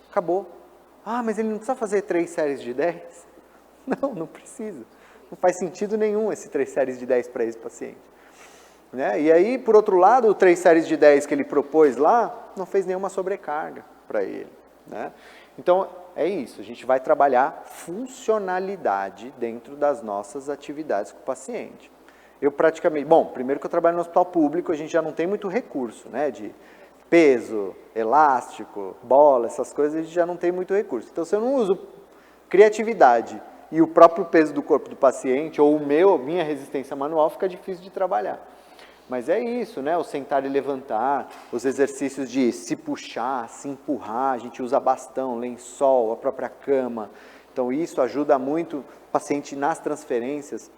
acabou. Ah, mas ele não precisa fazer 3 séries de 10? Não precisa. Não faz sentido nenhum esse 3 séries de 10 para esse paciente. Né? E aí, por outro lado, o 3 séries de 10 que ele propôs lá, não fez nenhuma sobrecarga para ele. né? Então, é isso, a gente vai trabalhar funcionalidade dentro das nossas atividades com o paciente. Eu praticamente, bom, primeiro que eu trabalho no hospital público, a gente já não tem muito recurso, né, de peso, elástico, bola, essas coisas, a gente já não tem muito recurso. Então, se eu não uso criatividade e o próprio peso do corpo do paciente, ou minha resistência manual, fica difícil de trabalhar. Mas é isso, né? O sentar e levantar, os exercícios de se puxar, se empurrar, a gente usa bastão, lençol, a própria cama. Então isso ajuda muito o paciente nas transferências.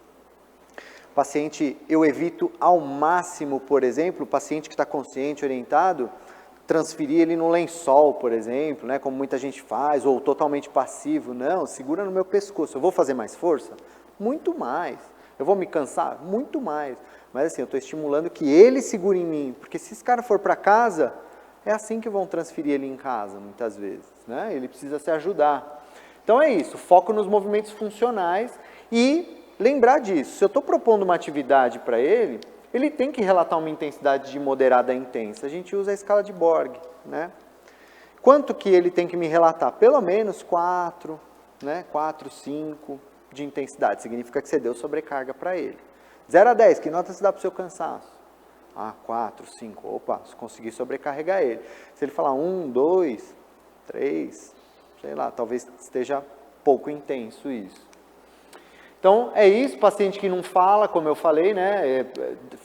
O paciente, eu evito ao máximo, por exemplo, o paciente que está consciente, orientado, transferir ele no lençol, por exemplo, né? Como muita gente faz, ou totalmente passivo. Não, segura no meu pescoço. Eu vou fazer mais força? Muito mais. Eu vou me cansar? Muito mais. Mas assim, eu estou estimulando que ele segure em mim, porque se esse cara for para casa, é assim que vão transferir ele em casa, muitas vezes, né? Ele precisa se ajudar. Então é isso, foco nos movimentos funcionais e lembrar disso. Se eu estou propondo uma atividade para ele, ele tem que relatar uma intensidade de moderada a intensa. A gente usa a escala de Borg, né? Quanto que ele tem que me relatar? Pelo menos 4, né? 4, 5 de intensidade. Significa que você deu sobrecarga para ele. 0 a 10, que nota se dá para o seu cansaço? 4, 5, opa, se conseguir sobrecarregar ele. Se ele falar 1, 2, 3, sei lá, talvez esteja pouco intenso isso. Então, é isso, paciente que não fala, como eu falei, né,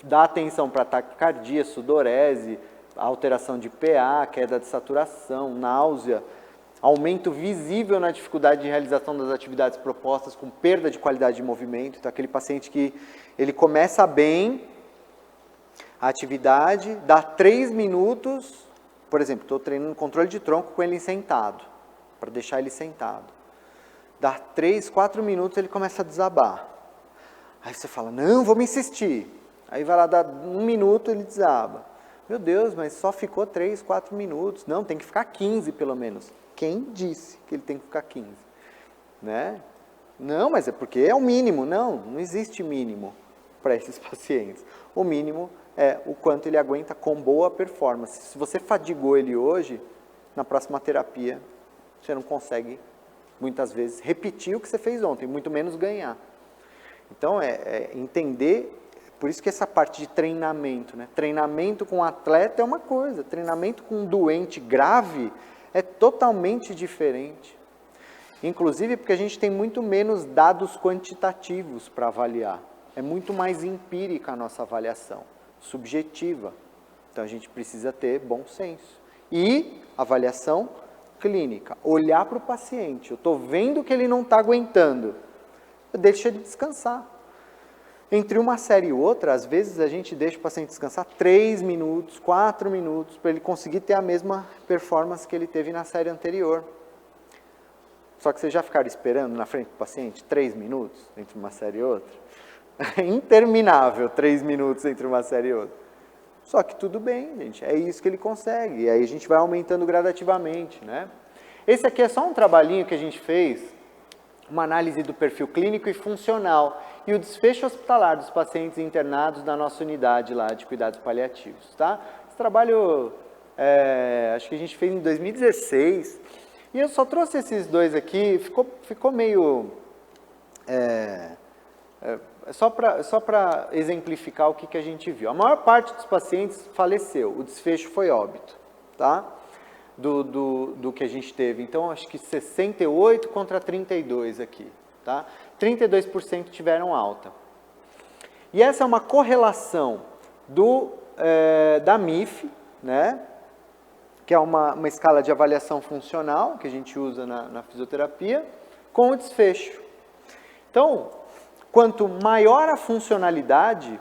dá atenção para taquicardia, sudorese, alteração de PA, queda de saturação, náusea, aumento visível na dificuldade de realização das atividades propostas, com perda de qualidade de movimento. Então, aquele paciente que ele começa bem a atividade, dá 3 minutos, por exemplo, estou treinando controle de tronco com ele sentado, para deixar ele sentado. Dá 3, 4 minutos, ele começa a desabar. Aí você fala, não, vamos insistir. Aí vai lá, dá 1 minuto, ele desaba. Meu Deus, mas só ficou 3, 4 minutos. Não, tem que ficar 15 pelo menos. Quem disse que ele tem que ficar 15? Né? Não, mas é porque é o mínimo. Não, não existe mínimo para esses pacientes. O mínimo é o quanto ele aguenta com boa performance. Se você fadigou ele hoje, na próxima terapia, você não consegue, muitas vezes, repetir o que você fez ontem, muito menos ganhar. Então, entender, por isso que essa parte de treinamento, né? Treinamento com atleta é uma coisa, treinamento com um doente grave é totalmente diferente. Inclusive porque a gente tem muito menos dados quantitativos para avaliar. É muito mais empírica a nossa avaliação, subjetiva. Então a gente precisa ter bom senso. E avaliação clínica, olhar para o paciente. Eu estou vendo que ele não está aguentando, deixa ele descansar. Entre uma série e outra, às vezes a gente deixa o paciente descansar 3 minutos, 4 minutos, para ele conseguir ter a mesma performance que ele teve na série anterior. Só que vocês já ficaram esperando na frente do paciente 3 minutos entre uma série e outra? É interminável 3 minutos entre uma série e outra. Só que tudo bem, gente, é isso que ele consegue. E aí a gente vai aumentando gradativamente, né? Esse aqui é só um trabalhinho que a gente fez, uma análise do perfil clínico e funcional e o desfecho hospitalar dos pacientes internados da nossa unidade lá de cuidados paliativos, tá? Esse trabalho, acho que a gente fez em 2016 e eu só trouxe esses dois aqui, ficou meio... só para exemplificar o que a gente viu. A maior parte dos pacientes faleceu, o desfecho foi óbito, tá? Do que a gente teve. Então, acho que 68 contra 32 aqui, tá? 32% tiveram alta. E essa é uma correlação da MIF, né? Que é uma escala de avaliação funcional que a gente usa na fisioterapia, com o desfecho. Então, quanto maior a funcionalidade,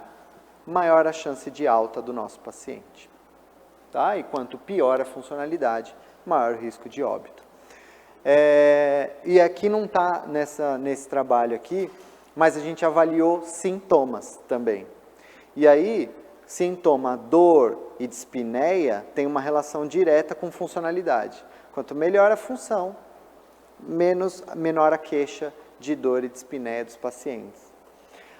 maior a chance de alta do nosso paciente. Tá? E quanto pior a funcionalidade, maior o risco de óbito. E aqui não está nesse trabalho aqui, mas a gente avaliou sintomas também. E aí, sintoma dor e dispneia tem uma relação direta com funcionalidade. Quanto melhor a função, menor a queixa de dor e dispneia dos pacientes.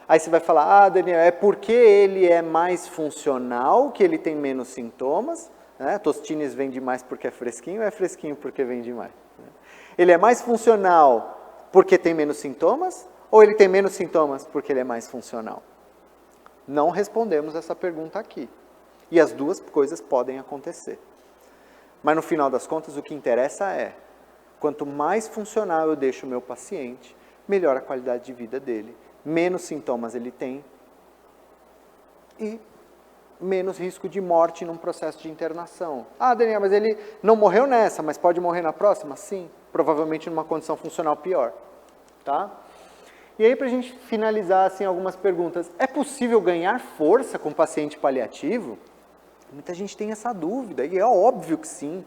Aí você vai falar, Daniel, é porque ele é mais funcional que ele tem menos sintomas? Né? Tostines vende mais porque é fresquinho ou é fresquinho porque vende mais? Ele é mais funcional porque tem menos sintomas ou ele tem menos sintomas porque ele é mais funcional? Não respondemos essa pergunta aqui. E as duas coisas podem acontecer. Mas no final das contas o que interessa é, quanto mais funcional eu deixo o meu paciente, melhor a qualidade de vida dele, menos sintomas ele tem e menos risco de morte num processo de internação. Ah, Daniel, mas ele não morreu nessa, mas pode morrer na próxima? Sim, provavelmente numa condição funcional pior. Tá? E aí, para a gente finalizar assim, algumas perguntas. É possível ganhar força com paciente paliativo? Muita gente tem essa dúvida, e é óbvio que sim.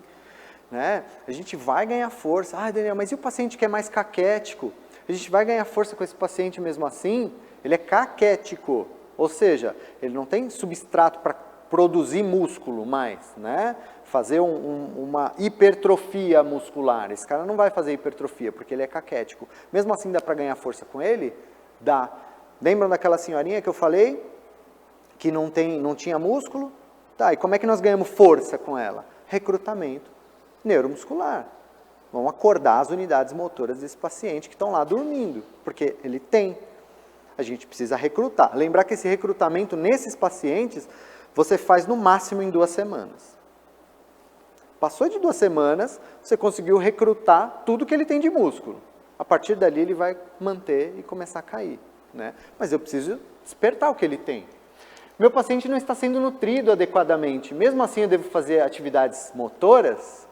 Né? A gente vai ganhar força. Ah, Daniel, mas e o paciente que é mais caquético? A gente vai ganhar força com esse paciente mesmo assim? Ele é caquético, ou seja, ele não tem substrato para produzir músculo mais, né? Fazer uma hipertrofia muscular. Esse cara não vai fazer hipertrofia, porque ele é caquético. Mesmo assim dá para ganhar força com ele? Dá. Lembram daquela senhorinha que eu falei? Que não tinha músculo? Tá, e como é que nós ganhamos força com ela? Recrutamento neuromuscular. Vamos acordar as unidades motoras desse paciente que estão lá dormindo, porque ele tem. A gente precisa recrutar. Lembrar que esse recrutamento nesses pacientes, você faz no máximo em 2 semanas. Passou de 2 semanas, você conseguiu recrutar tudo que ele tem de músculo. A partir dali ele vai manter e começar a cair. Né? Mas eu preciso despertar o que ele tem. Meu paciente não está sendo nutrido adequadamente. Mesmo assim eu devo fazer atividades motoras?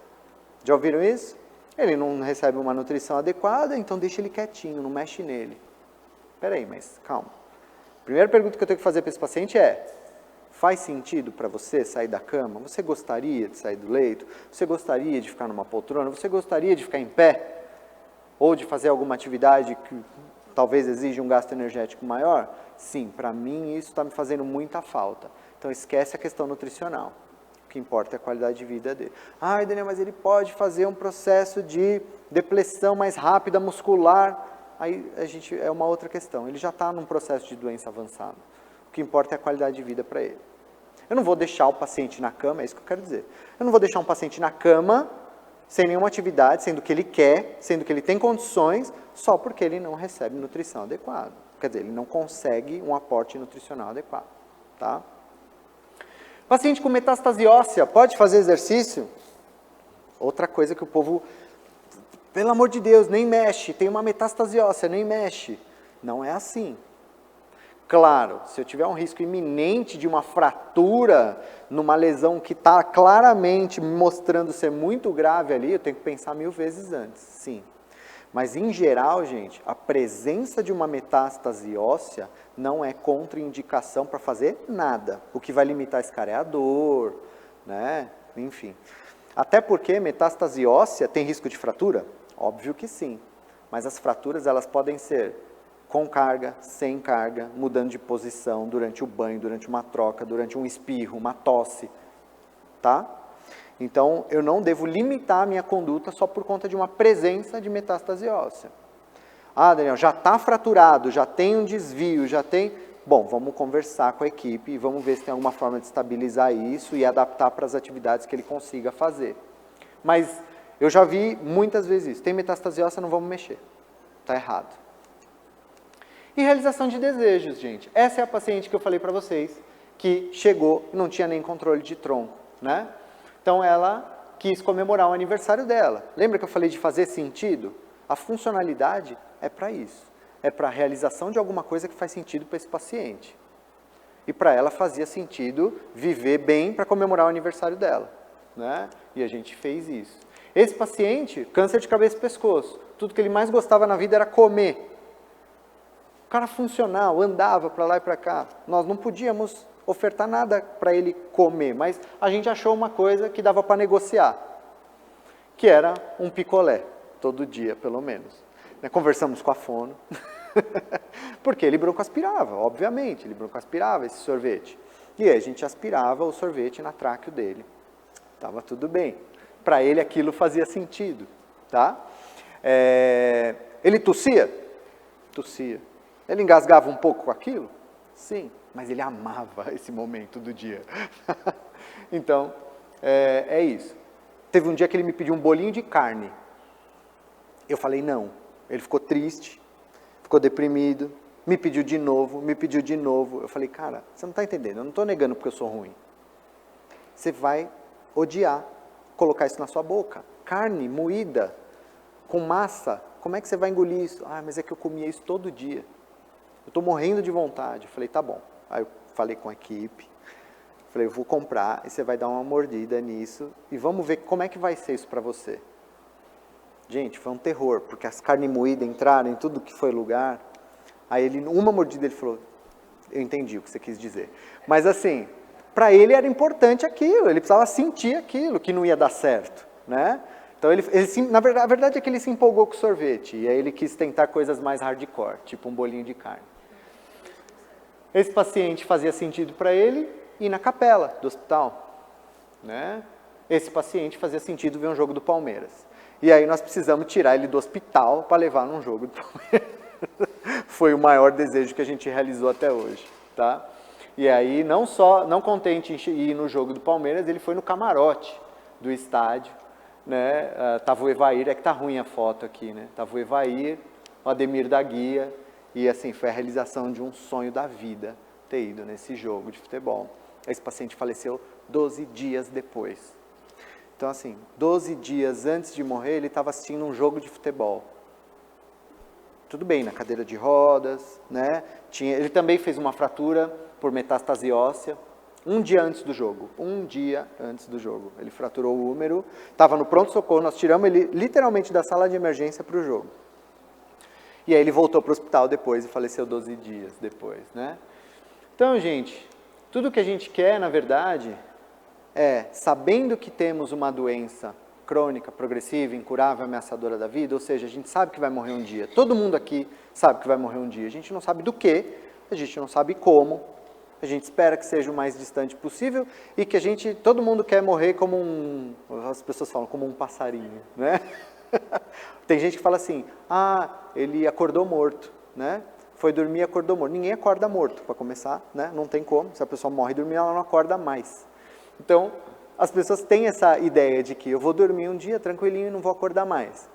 Já ouviram isso? Ele não recebe uma nutrição adequada, então deixa ele quietinho, não mexe nele. Espera aí, mas calma. A primeira pergunta que eu tenho que fazer para esse paciente é: faz sentido para você sair da cama? Você gostaria de sair do leito? Você gostaria de ficar numa poltrona? Você gostaria de ficar em pé? Ou de fazer alguma atividade que talvez exija um gasto energético maior? Sim, para mim isso está me fazendo muita falta. Então esquece a questão nutricional. O que importa é a qualidade de vida dele. Ai, Daniel, mas ele pode fazer um processo de depressão mais rápida muscular. Aí é uma outra questão. Ele já está num processo de doença avançada. O que importa é a qualidade de vida para ele. Eu não vou deixar o paciente na cama, é isso que eu quero dizer. Eu não vou deixar um paciente na cama sem nenhuma atividade, sendo que ele quer, sendo que ele tem condições, só porque ele não recebe nutrição adequada. Quer dizer, ele não consegue um aporte nutricional adequado. Tá? Paciente com metástase óssea, pode fazer exercício? Outra coisa que o povo, pelo amor de Deus, nem mexe, tem uma metástase óssea, nem mexe. Não é assim. Claro, se eu tiver um risco iminente de uma fratura, numa lesão que está claramente mostrando ser muito grave ali, eu tenho que pensar 1000 vezes antes, sim. Mas em geral, gente, a presença de uma metástase óssea não é contraindicação para fazer nada. O que vai limitar esse cara é a dor, né? Enfim. Até porque metástase óssea tem risco de fratura? Óbvio que sim. Mas as fraturas elas podem ser com carga, sem carga, mudando de posição durante o banho, durante uma troca, durante um espirro, uma tosse, tá? Então, eu não devo limitar a minha conduta só por conta de uma presença de metástase óssea. Ah, Daniel, já está fraturado, já tem um desvio, já tem... Bom, vamos conversar com a equipe e vamos ver se tem alguma forma de estabilizar isso e adaptar para as atividades que ele consiga fazer. Mas eu já vi muitas vezes isso. Tem metástase óssea, não vamos mexer. Está errado. E realização de desejos, gente. Essa é a paciente que eu falei para vocês, que chegou e não tinha nem controle de tronco, né? Então ela quis comemorar o aniversário dela. Lembra que eu falei de fazer sentido? A funcionalidade é para isso. É para a realização de alguma coisa que faz sentido para esse paciente. E para ela fazia sentido viver bem para comemorar o aniversário dela, né? E a gente fez isso. Esse paciente, câncer de cabeça e pescoço. Tudo que ele mais gostava na vida era comer. O cara funcional, andava para lá e para cá. Nós não podíamos ofertar nada para ele comer, mas a gente achou uma coisa que dava para negociar, que era um picolé, todo dia, pelo menos. Conversamos com a fono, porque ele broncoaspirava, obviamente, ele broncoaspirava esse sorvete. E aí a gente aspirava o sorvete na tráqueo dele. Estava tudo bem. Para ele aquilo fazia sentido, tá? Ele tossia? Tossia. Ele engasgava um pouco com aquilo? Sim, mas ele amava esse momento do dia. Então, é isso. Teve um dia que ele me pediu um bolinho de carne. Eu falei não. Ele ficou triste, ficou deprimido, me pediu de novo, me pediu de novo. Eu falei, cara, você não está entendendo, eu não estou negando porque eu sou ruim. Você vai odiar colocar isso na sua boca. Carne moída, com massa, como é que você vai engolir isso? Ah, mas é que eu comia isso todo dia. Eu estou morrendo de vontade. Eu falei, tá bom. Aí eu falei com a equipe, falei, eu vou comprar e você vai dar uma mordida nisso e vamos ver como é que vai ser isso para você. Gente, foi um terror, porque as carnes moídas entraram em tudo que foi lugar. Aí ele, uma mordida, ele falou, eu entendi o que você quis dizer. Mas assim, para ele era importante aquilo, ele precisava sentir aquilo, que não ia dar certo, né? Então a verdade é que ele se empolgou com o sorvete, e aí ele quis tentar coisas mais hardcore, tipo um bolinho de carne. Esse paciente fazia sentido para ele ir na capela do hospital, né? Esse paciente fazia sentido ver um jogo do Palmeiras. E aí nós precisamos tirar ele do hospital para levar num jogo do Palmeiras. Foi o maior desejo que a gente realizou até hoje, tá? E aí, não contente em ir no jogo do Palmeiras, ele foi no camarote do estádio, né? Tava o Evair, é que tá ruim a foto aqui, né? Tava o Evair, o Ademir da Guia, e assim, foi a realização de um sonho da vida, ter ido nesse jogo de futebol. Esse paciente faleceu 12 dias depois. Então assim, 12 dias antes de morrer, ele estava assistindo um jogo de futebol. Tudo bem, na cadeira de rodas, né? Ele também fez uma fratura por metástase óssea, um dia antes do jogo. Ele fraturou o úmero, estava no pronto-socorro, nós tiramos ele literalmente da sala de emergência para o jogo. E aí ele voltou para o hospital depois e faleceu 12 dias depois, né? Então, gente, tudo que a gente quer, na verdade, sabendo que temos uma doença crônica, progressiva, incurável, ameaçadora da vida, ou seja, a gente sabe que vai morrer um dia. Todo mundo aqui sabe que vai morrer um dia. A gente não sabe do que, a gente não sabe como, a gente espera que seja o mais distante possível e que todo mundo quer morrer como as pessoas falam, como um passarinho, né? Tem gente que fala assim, ele acordou morto, né? Foi dormir e acordou morto. Ninguém acorda morto, para começar, né? Não tem como. Se a pessoa morre dormindo, ela não acorda mais. Então, as pessoas têm essa ideia de que eu vou dormir um dia tranquilinho e não vou acordar mais.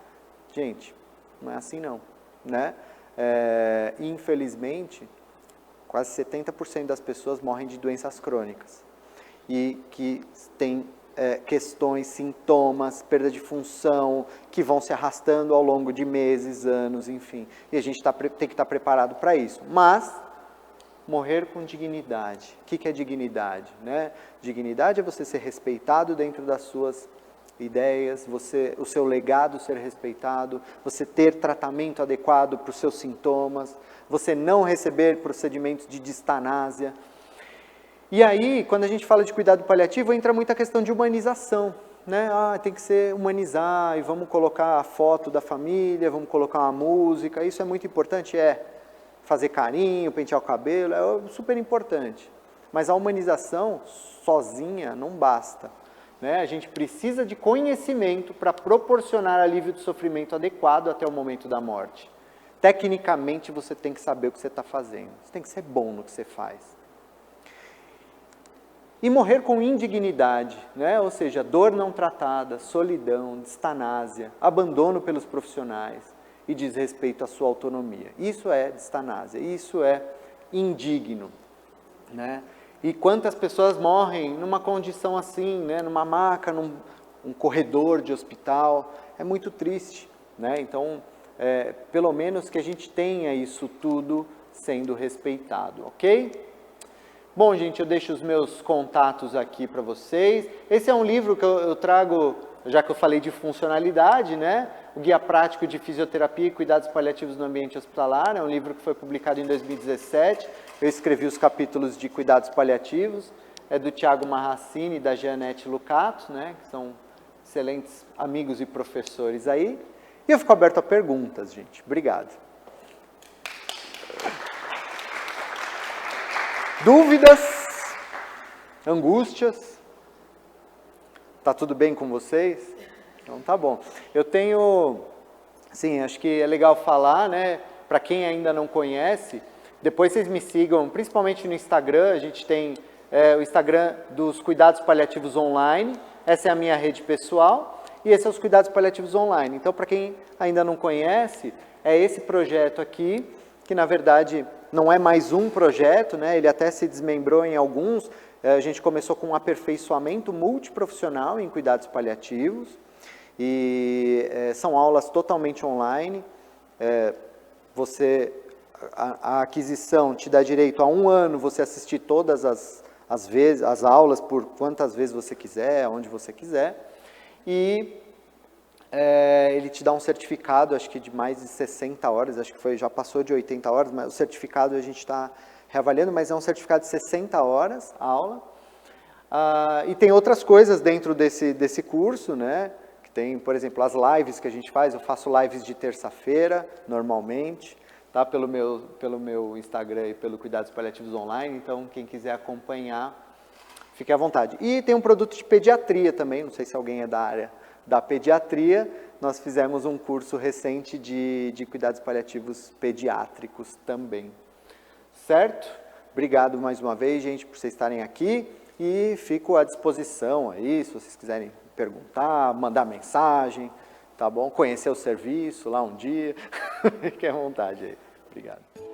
Gente, não é assim não, né? Infelizmente, quase 70% das pessoas morrem de doenças crônicas e que têm questões, sintomas, perda de função, que vão se arrastando ao longo de meses, anos, enfim. E a gente tem que estar preparado para isso. Mas morrer com dignidade. O que é dignidade, né? Dignidade é você ser respeitado dentro das suas ideias, o seu legado ser respeitado, você ter tratamento adequado para os seus sintomas, você não receber procedimentos de distanásia. E aí, quando a gente fala de cuidado paliativo, entra muita questão de humanização, né? Tem que ser humanizar, e vamos colocar a foto da família, vamos colocar uma música, isso é muito importante, fazer carinho, pentear o cabelo, é super importante. Mas a humanização sozinha não basta, né? A gente precisa de conhecimento para proporcionar alívio do sofrimento adequado até o momento da morte. Tecnicamente, você tem que saber o que você está fazendo, você tem que ser bom no que você faz. E morrer com indignidade, né? Ou seja, dor não tratada, solidão, distanásia, abandono pelos profissionais e desrespeito à sua autonomia. Isso é distanásia, isso é indigno, né? E quantas pessoas morrem numa condição assim, né? Numa maca, num corredor de hospital, é muito triste, né? Então, pelo menos que a gente tenha isso tudo sendo respeitado, ok? Bom, gente, eu deixo os meus contatos aqui para vocês. Esse é um livro que eu trago, já que eu falei de funcionalidade, né? O Guia Prático de Fisioterapia e Cuidados Paliativos no Ambiente Hospitalar. É um livro que foi publicado em 2017. Eu escrevi os capítulos de cuidados paliativos. É do Tiago Marracini e da Jeanette Lucato, né? Que são excelentes amigos e professores aí. E eu fico aberto a perguntas, gente. Obrigado. Dúvidas? Angústias? Tá tudo bem com vocês? Então tá bom. Eu tenho, sim, acho que é legal falar, né? Para quem ainda não conhece, depois vocês me sigam, principalmente no Instagram. A gente tem o Instagram dos Cuidados Paliativos Online. essa é a minha rede pessoal e esse é os cuidados paliativos online. Então, para quem ainda não conhece, é esse projeto aqui, que na verdade não é mais um projeto, né? Ele até se desmembrou em alguns. A gente começou com um aperfeiçoamento multiprofissional em cuidados paliativos e são aulas totalmente online. A aquisição te dá direito a 1 ano você assistir todas as aulas por quantas vezes você quiser, onde você quiser. E ele te dá um certificado, acho que de mais de 60 horas, acho que já passou de 80 horas, mas o certificado a gente está reavaliando, mas é um certificado de 60 horas a aula. E tem outras coisas dentro desse curso, né? Que tem, por exemplo, as lives que a gente faz. Eu faço lives de terça-feira, normalmente, tá? Pelo meu Instagram e pelo Cuidados Paliativos Online. Então, quem quiser acompanhar, fique à vontade. E tem um produto de pediatria também, não sei se alguém é da área da pediatria. Nós fizemos um curso recente de cuidados paliativos pediátricos também. Certo? Obrigado mais uma vez, gente, por vocês estarem aqui e fico à disposição aí, se vocês quiserem perguntar, mandar mensagem, tá bom? Conhecer o serviço lá um dia, fiquem à vontade aí. Obrigado.